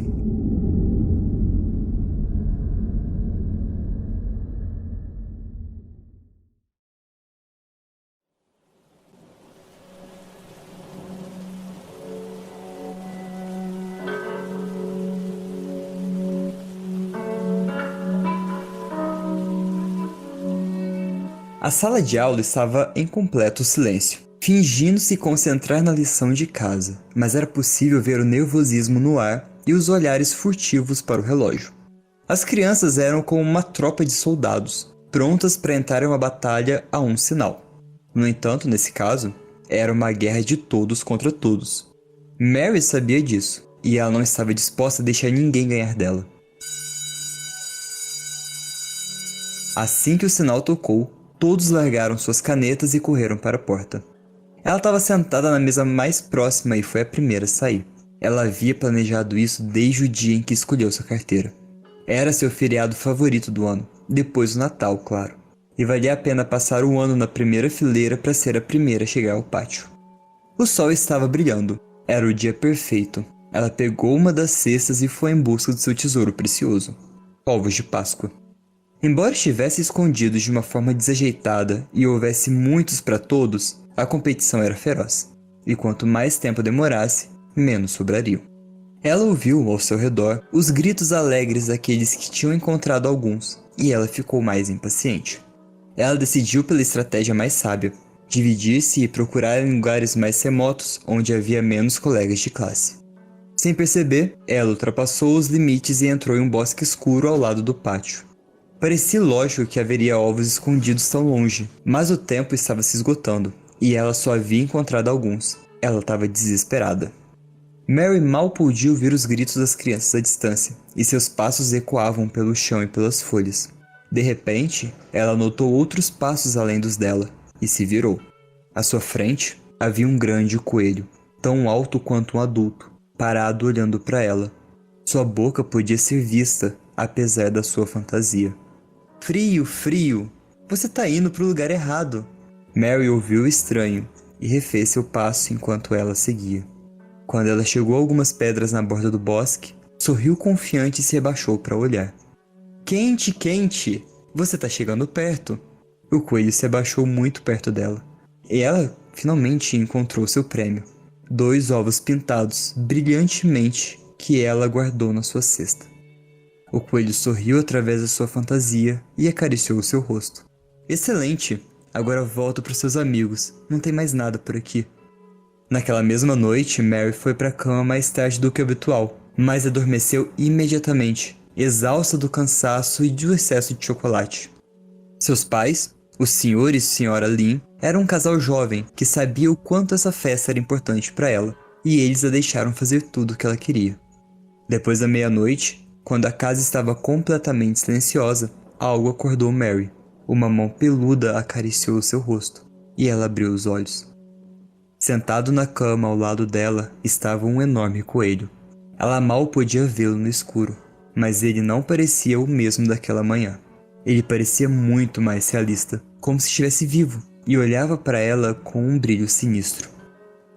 A sala de aula estava em completo silêncio, fingindo se concentrar na lição de casa, mas era possível ver o nervosismo no ar e os olhares furtivos para o relógio. As crianças eram como uma tropa de soldados, prontas para entrar em uma batalha a um sinal. No entanto, nesse caso, era uma guerra de todos contra todos. Mary sabia disso, e ela não estava disposta a deixar ninguém ganhar dela. Assim que o sinal tocou, todos largaram suas canetas e correram para a porta. Ela estava sentada na mesa mais próxima e foi a primeira a sair. Ela havia planejado isso desde o dia em que escolheu sua carteira. Era seu feriado favorito do ano, depois do Natal, claro. E valia a pena passar o ano na primeira fileira para ser a primeira a chegar ao pátio. O sol estava brilhando. Era o dia perfeito. Ela pegou uma das cestas e foi em busca do seu tesouro precioso: ovos de Páscoa. Embora estivesse escondido de uma forma desajeitada e houvesse muitos para todos, a competição era feroz. E quanto mais tempo demorasse, menos sobrariam. Ela ouviu ao seu redor os gritos alegres daqueles que tinham encontrado alguns, e ela ficou mais impaciente. Ela decidiu pela estratégia mais sábia: dividir-se e procurar em lugares mais remotos onde havia menos colegas de classe. Sem perceber, ela ultrapassou os limites e entrou em um bosque escuro ao lado do pátio. Parecia lógico que haveria ovos escondidos tão longe, mas o tempo estava se esgotando, e ela só havia encontrado alguns. Ela estava desesperada. Mary mal podia ouvir os gritos das crianças à distância, e seus passos ecoavam pelo chão e pelas folhas. De repente, ela notou outros passos além dos dela, e se virou. À sua frente, havia um grande coelho, tão alto quanto um adulto, parado olhando para ela. Sua boca podia ser vista, apesar da sua fantasia. Frio, frio! Você tá indo pro lugar errado! Mary ouviu o estranho, e refez seu passo enquanto ela seguia. Quando ela chegou a algumas pedras na borda do bosque, sorriu confiante e se abaixou para olhar. Quente, quente! Você tá chegando perto! O coelho se abaixou muito perto dela. E ela finalmente encontrou seu prêmio. 2 ovos pintados, brilhantemente, que ela guardou na sua cesta. O coelho sorriu através da sua fantasia e acariciou seu rosto. Excelente! Agora volta para seus amigos. Não tem mais nada por aqui. Naquela mesma noite, Mary foi para a cama mais tarde do que o habitual, mas adormeceu imediatamente, exausta do cansaço e do excesso de chocolate. Seus pais, o Sr. e Sra. Lynn, eram um casal jovem que sabia o quanto essa festa era importante para ela, e eles a deixaram fazer tudo o que ela queria. Depois da meia-noite, quando a casa estava completamente silenciosa, algo acordou Mary. Uma mão peluda acariciou seu rosto, e ela abriu os olhos. Sentado na cama ao lado dela estava um enorme coelho. Ela mal podia vê-lo no escuro, mas ele não parecia o mesmo daquela manhã. Ele parecia muito mais realista, como se estivesse vivo, e olhava para ela com um brilho sinistro.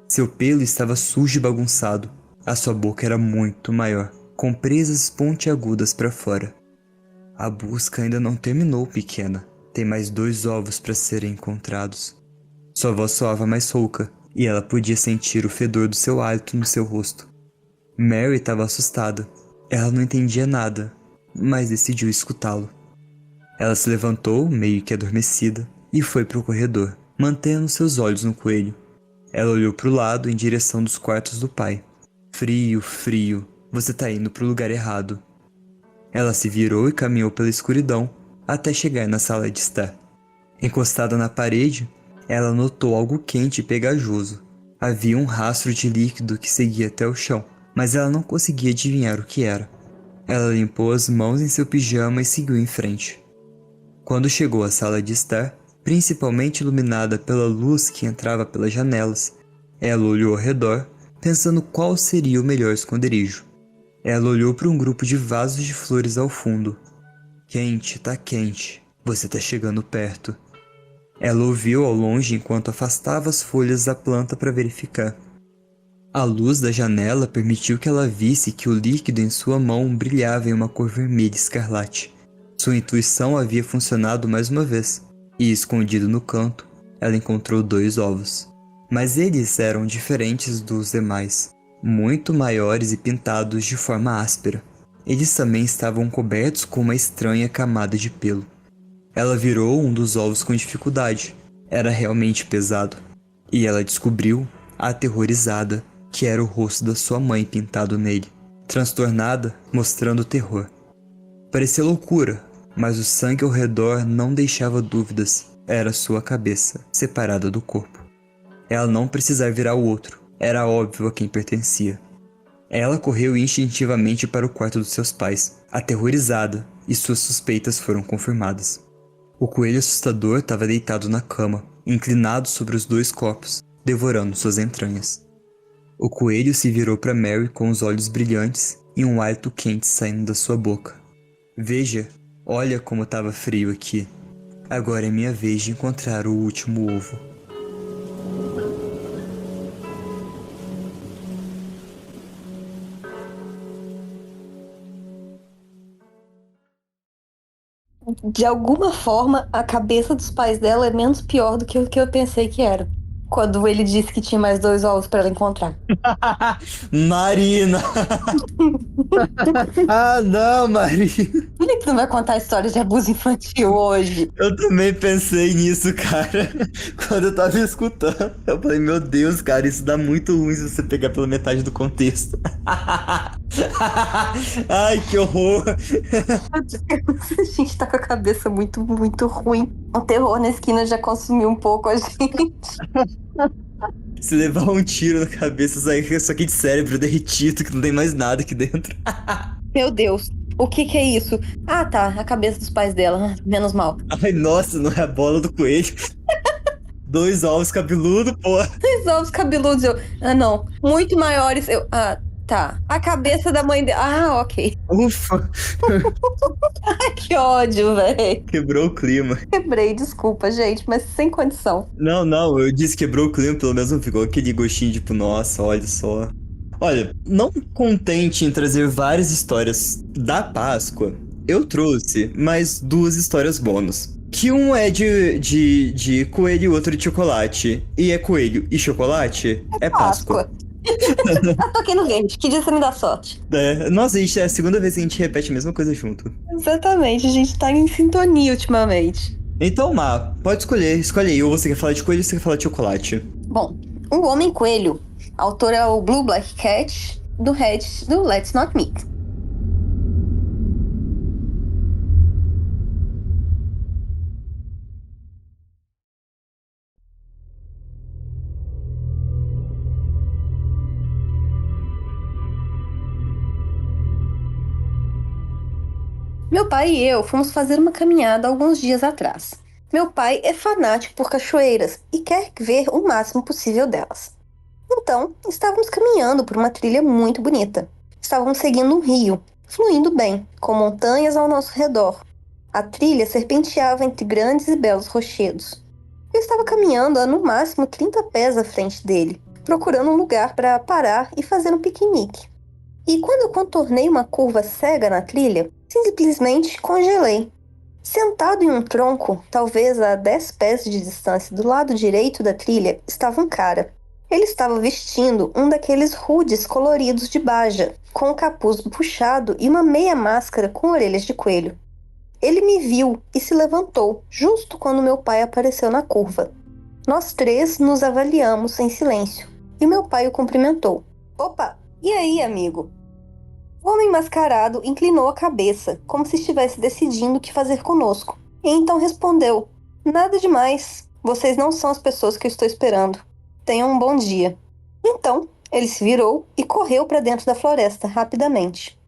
Seu pelo estava sujo e bagunçado. A sua boca era muito maior, com presas pontiagudas para fora. A busca ainda não terminou, pequena. Tem mais 2 ovos para serem encontrados. Sua voz soava mais rouca, e ela podia sentir o fedor do seu hálito no seu rosto. Mary estava assustada. Ela não entendia nada, mas decidiu escutá-lo. Ela se levantou, meio que adormecida, e foi para o corredor, mantendo seus olhos no coelho. Ela olhou para o lado em direção dos quartos do pai. Frio, frio, você tá indo para o lugar errado. Ela se virou e caminhou pela escuridão, até chegar na sala de estar. Encostada na parede, ela notou algo quente e pegajoso. Havia um rastro de líquido que seguia até o chão, mas ela não conseguia adivinhar o que era. Ela limpou as mãos em seu pijama e seguiu em frente. Quando chegou à sala de estar, principalmente iluminada pela luz que entrava pelas janelas, ela olhou ao redor, pensando qual seria o melhor esconderijo. Ela olhou para um grupo de vasos de flores ao fundo. Quente, tá quente. Você tá chegando perto. Ela ouviu ao longe enquanto afastava as folhas da planta para verificar. A luz da janela permitiu que ela visse que o líquido em sua mão brilhava em uma cor vermelha escarlate. Sua intuição havia funcionado mais uma vez, e escondido no canto, ela encontrou 2 ovos. Mas eles eram diferentes dos demais, muito maiores e pintados de forma áspera. Eles também estavam cobertos com uma estranha camada de pelo. Ela virou um dos ovos com dificuldade. Era realmente pesado. E ela descobriu, aterrorizada, que era o rosto da sua mãe pintado nele, transtornada, mostrando terror. Parecia loucura, mas o sangue ao redor não deixava dúvidas. Era sua cabeça, separada do corpo. Ela não precisava virar o outro. Era óbvio a quem pertencia. Ela correu instintivamente para o quarto dos seus pais, aterrorizada, e suas suspeitas foram confirmadas. O coelho assustador estava deitado na cama, inclinado sobre os 2 corpos, devorando suas entranhas. O coelho se virou para Mary com os olhos brilhantes e um hálito quente saindo da sua boca. Veja, olha como estava frio aqui. Agora é minha vez de encontrar o último ovo. De alguma forma, a cabeça dos pais dela é menos pior do que o que eu pensei que era. Quando ele disse que tinha mais 2 ovos pra ela encontrar. Marina! Ah, não, Marina! Por que tu não vai contar histórias de abuso infantil hoje? Eu também pensei nisso, cara. Quando eu tava escutando, eu falei, meu Deus, cara, isso dá muito ruim se você pegar pela metade do contexto. Ai, que horror! A gente tá com a cabeça muito, muito ruim. O terror na esquina já consumiu um pouco a gente. Se levar um tiro na cabeça, sai só aqui de cérebro derretido, que não tem mais nada aqui dentro. Meu Deus, o que que é isso? Ah, tá, a cabeça dos pais dela. Menos mal. Ai, nossa, não é a bola do coelho. 2 ovos cabeludos, pô. Os ovos cabeludos, ah, não. Muito maiores, ah, tá. A cabeça da mãe dela. Ah, ok. Ufa, Ai, que ódio, véi. quebrou o clima. Quebrei, desculpa, gente, mas sem condição. Não, eu disse quebrou o clima, pelo menos não ficou aquele gostinho, tipo, nossa, olha só. Olha, não contente em trazer várias histórias da Páscoa, eu trouxe mais 2 histórias bônus. Que um é de coelho e outro de chocolate. E é coelho e chocolate? É Páscoa. Ah, toquei no verde. Que dia você me dá sorte? É, nossa, gente, é a segunda vez que a gente repete a mesma coisa junto. Exatamente, a gente tá em sintonia ultimamente. Então, Má, pode escolher. Escolhe aí. Ou você quer falar de coelho ou você quer falar de chocolate. Bom, O Homem Coelho. Autor é o Blue Black Cat, do Reddit do Let's Not Meet. Meu pai e eu fomos fazer uma caminhada alguns dias atrás. Meu pai é fanático por cachoeiras e quer ver o máximo possível delas. Então, estávamos caminhando por uma trilha muito bonita. Estávamos seguindo um rio, fluindo bem, com montanhas ao nosso redor. A trilha serpenteava entre grandes e belos rochedos. Eu estava caminhando a no máximo 30 pés à frente dele, procurando um lugar para parar e fazer um piquenique. E quando eu contornei uma curva cega na trilha, simplesmente congelei. Sentado em um tronco, talvez a 10 pés de distância do lado direito da trilha, estava um cara. Ele estava vestindo um daqueles hoodies coloridos de Baja, com o capuz puxado e uma meia máscara com orelhas de coelho. Ele me viu e se levantou, justo quando meu pai apareceu na curva. Nós 3 nos avaliamos em silêncio, e meu pai o cumprimentou. Opa, e aí, amigo? O homem mascarado inclinou a cabeça, como se estivesse decidindo o que fazer conosco, e então respondeu: Nada demais, vocês não são as pessoas que eu estou esperando. Tenham um bom dia. Então, ele se virou e correu para dentro da floresta rapidamente.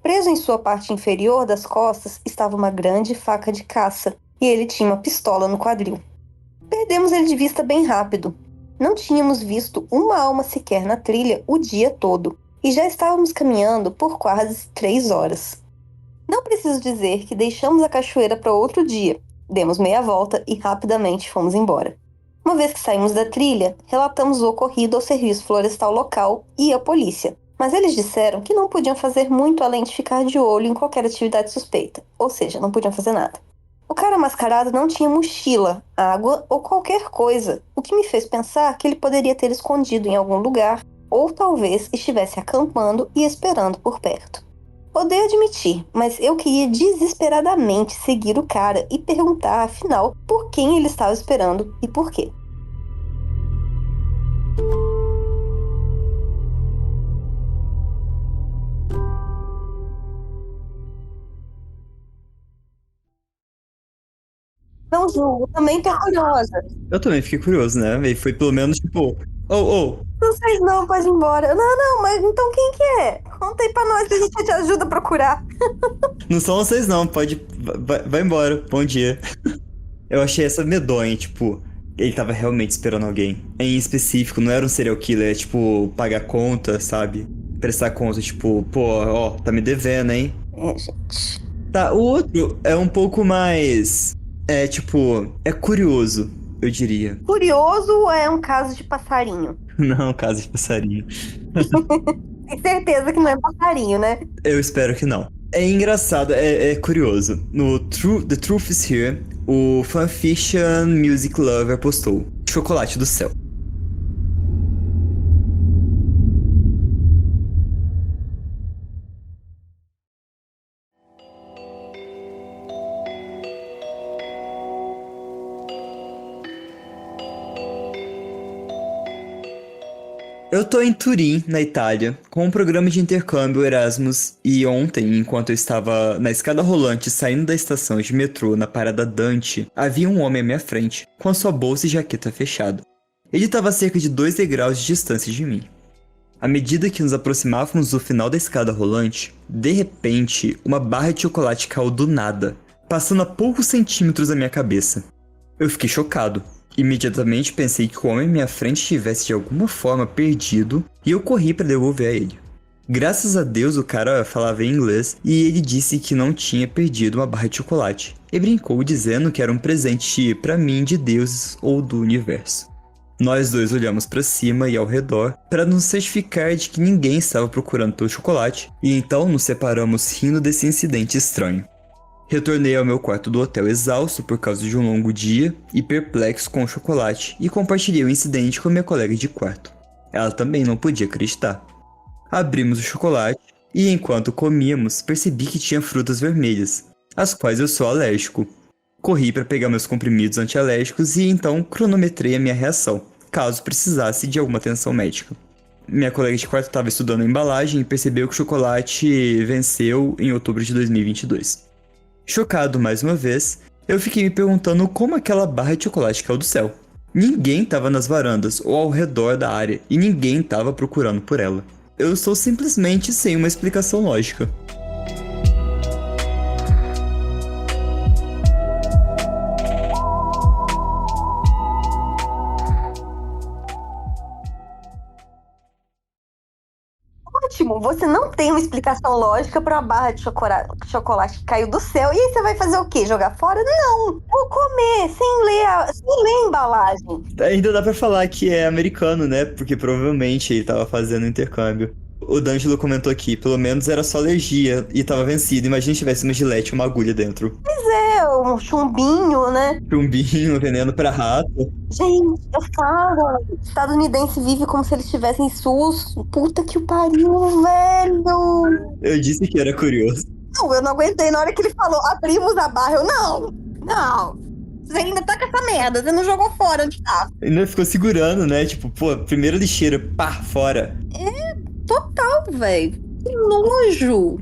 Preso em sua parte inferior das costas estava uma grande faca de caça, e ele tinha uma pistola no quadril. Perdemos ele de vista bem rápido. Não tínhamos visto uma alma sequer na trilha o dia todo, e já estávamos caminhando por quase 3 horas. Não preciso dizer que deixamos a cachoeira para outro dia, demos meia volta e rapidamente fomos embora. Uma vez que saímos da trilha, relatamos o ocorrido ao serviço florestal local e à polícia, mas eles disseram que não podiam fazer muito além de ficar de olho em qualquer atividade suspeita, ou seja, não podiam fazer nada. O cara mascarado não tinha mochila, água ou qualquer coisa, o que me fez pensar que ele poderia ter escondido em algum lugar ou talvez estivesse acampando e esperando por perto. Odeio admitir, mas eu queria desesperadamente seguir o cara e perguntar, afinal, por quem ele estava esperando e por quê. Não julgo, também tô curiosa. Eu também fiquei curioso, né? E foi pelo menos tipo, oh, Não sei não, pode ir embora. Não, mas então quem que é? Conta aí pra nós que a gente te ajuda a procurar. não são vocês não, pode, vai embora, bom dia. Eu achei essa medonha, tipo, ele tava realmente esperando alguém. Em específico, não era um serial killer, é tipo, pagar conta, sabe? Prestar conta, tipo, pô, ó, tá me devendo, hein? É, gente. Tá, o outro é um pouco mais, tipo, é curioso, eu diria. Curioso é um caso de passarinho. Não, caso de passarinho. Tem certeza que não é passarinho, né? Eu espero que não. É engraçado, é curioso. No The Truth is Here, o Fanfiction Music Lover postou Chocolate do Céu. Eu tô em Turim, na Itália, com um programa de intercâmbio Erasmus e ontem, enquanto eu estava na escada rolante saindo da estação de metrô na parada Dante, havia um homem à minha frente, com a sua bolsa e jaqueta fechada. Ele estava a cerca de 2 degraus de distância de mim. À medida que nos aproximávamos do final da escada rolante, de repente, uma barra de chocolate caiu do nada, passando a poucos centímetros da minha cabeça. Eu fiquei chocado. Imediatamente pensei que o homem à minha frente estivesse de alguma forma perdido e eu corri para devolver a ele. Graças a Deus o cara falava em inglês e ele disse que não tinha perdido uma barra de chocolate. E brincou dizendo que era um presente para mim de deuses ou do universo. Nós dois olhamos para cima e ao redor para nos certificar de que ninguém estava procurando pelo chocolate e então nos separamos rindo desse incidente estranho. Retornei ao meu quarto do hotel exausto por causa de um longo dia e perplexo com o chocolate e compartilhei o incidente com minha colega de quarto. Ela também não podia acreditar. Abrimos o chocolate e enquanto comíamos percebi que tinha frutas vermelhas, às quais eu sou alérgico. Corri para pegar meus comprimidos antialérgicos e então cronometrei a minha reação, caso precisasse de alguma atenção médica. Minha colega de quarto estava estudando a embalagem e percebeu que o chocolate venceu em outubro de 2022. Chocado mais uma vez, eu fiquei me perguntando como aquela barra de chocolate caiu do céu. Ninguém estava nas varandas ou ao redor da área e ninguém estava procurando por ela. Eu estou simplesmente sem uma explicação lógica. Ótimo, você não tem uma explicação lógica para uma barra de chocolate que caiu do céu. E aí você vai fazer o quê? Jogar fora? Não, vou comer sem ler a embalagem. Ainda dá pra falar que é americano, né? Porque provavelmente ele tava fazendo intercâmbio. O D'Angelo comentou aqui, pelo menos era só alergia e tava vencido. Imagina se tivesse uma gilete e uma agulha dentro. Pois é, um chumbinho, né? Chumbinho, veneno pra rato. Gente, eu falo, estadunidense vive como se eles tivessem SUS. Puta que o pariu, velho. Eu disse que era curioso. Não, eu não aguentei na hora que ele falou, abrimos a barra. Eu, não. Você ainda tá com essa merda, você não jogou fora onde tá. Ainda ficou segurando, né? Tipo, pô, primeiro lixeira, pá, fora. Total, velho. Que nojo.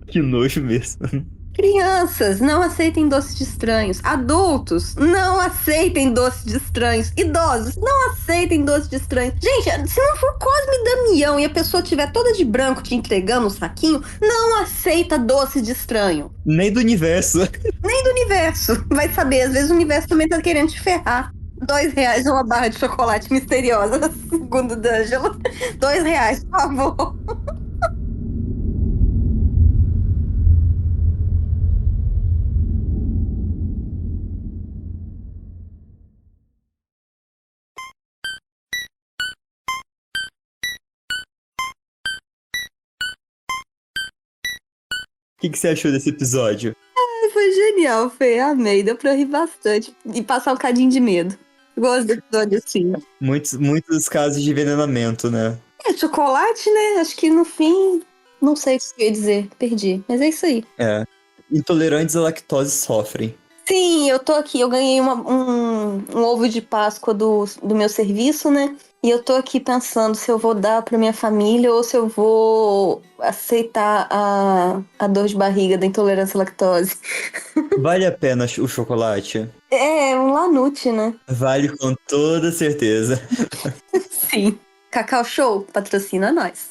Que nojo mesmo. Crianças, não aceitem doces de estranhos. Adultos, não aceitem doces de estranhos. Idosos, não aceitem doces de estranhos. Gente, se não for Cosme e Damião e a pessoa estiver toda de branco te entregando um saquinho, não aceita doce de estranho. Nem do universo. Nem do universo. Vai saber, às vezes o universo também tá querendo te ferrar. R$2 uma barra de chocolate misteriosa, segundo o D'Angelo. R$2, por favor. O que você achou desse episódio? Foi genial, Fê. Amei. Deu pra rir bastante. E passar um cadinho de medo. Gosto do episódio assim. Muitos casos de envenenamento, né? É, chocolate, né? Acho que no fim... Não sei o que eu ia dizer. Perdi. Mas é isso aí. É. Intolerantes à lactose sofrem. Sim, eu tô aqui. Eu ganhei um ovo de Páscoa do meu serviço, né? E eu tô aqui pensando se eu vou dar pra minha família ou se eu vou aceitar a dor de barriga da intolerância à lactose. Vale a pena o chocolate? É, um Lanute, né? Vale com toda certeza. Sim. Cacau Show, patrocina nós.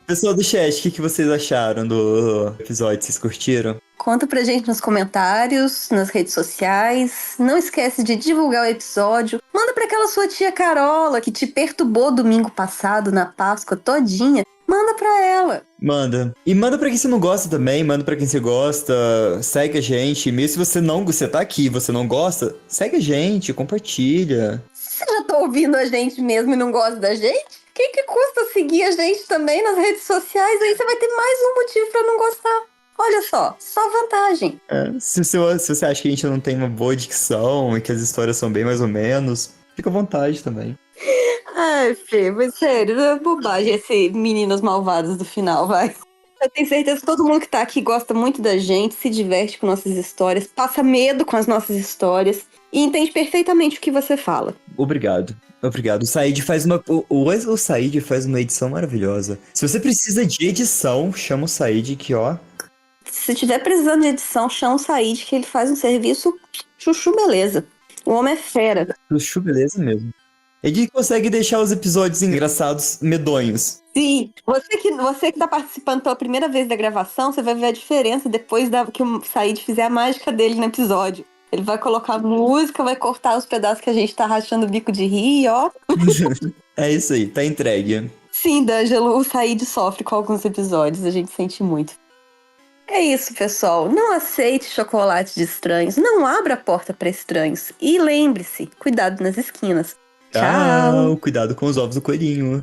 Pessoal do chat, o que vocês acharam do episódio? Vocês curtiram? Conta pra gente nos comentários, nas redes sociais. Não esquece de divulgar o episódio. Manda pra aquela sua tia Carola que te perturbou domingo passado na Páscoa todinha. Manda pra ela. Manda. E manda pra quem você não gosta também, manda pra quem você gosta. Segue a gente. Mesmo se você tá aqui e você não gosta, segue a gente, compartilha. Você já tá ouvindo a gente mesmo e não gosta da gente? O que custa seguir a gente também nas redes sociais? Aí você vai ter mais um motivo pra não gostar. Olha só vantagem. É, se você acha que a gente não tem uma boa dicção e que as histórias são bem mais ou menos, fica à vontade também. Ai, Fê, mas sério, é bobagem esse Meninos Malvados do final, vai. Eu tenho certeza que todo mundo que tá aqui gosta muito da gente, se diverte com nossas histórias, passa medo com as nossas histórias e entende perfeitamente o que você fala. Obrigado. O Said faz o Said faz uma edição maravilhosa. Se você precisa de edição, chama o Said que, ó... Se tiver precisando de edição, chama o Said que ele faz um serviço chuchu beleza. O homem é fera. Chuchu, beleza mesmo. Ele consegue deixar os episódios engraçados medonhos. Sim, você que tá participando pela primeira vez da gravação, você vai ver a diferença depois que o Said fizer a mágica dele no episódio. Ele vai colocar música, vai cortar os pedaços que a gente tá rachando o bico de rir, ó. É isso aí, tá entregue. Sim, D'Angelo, o Said sofre com alguns episódios, a gente sente muito. É isso, pessoal. Não aceite chocolate de estranhos, não abra a porta para estranhos. E lembre-se, cuidado nas esquinas. Tchau! Tchau, cuidado com os ovos do coelhinho.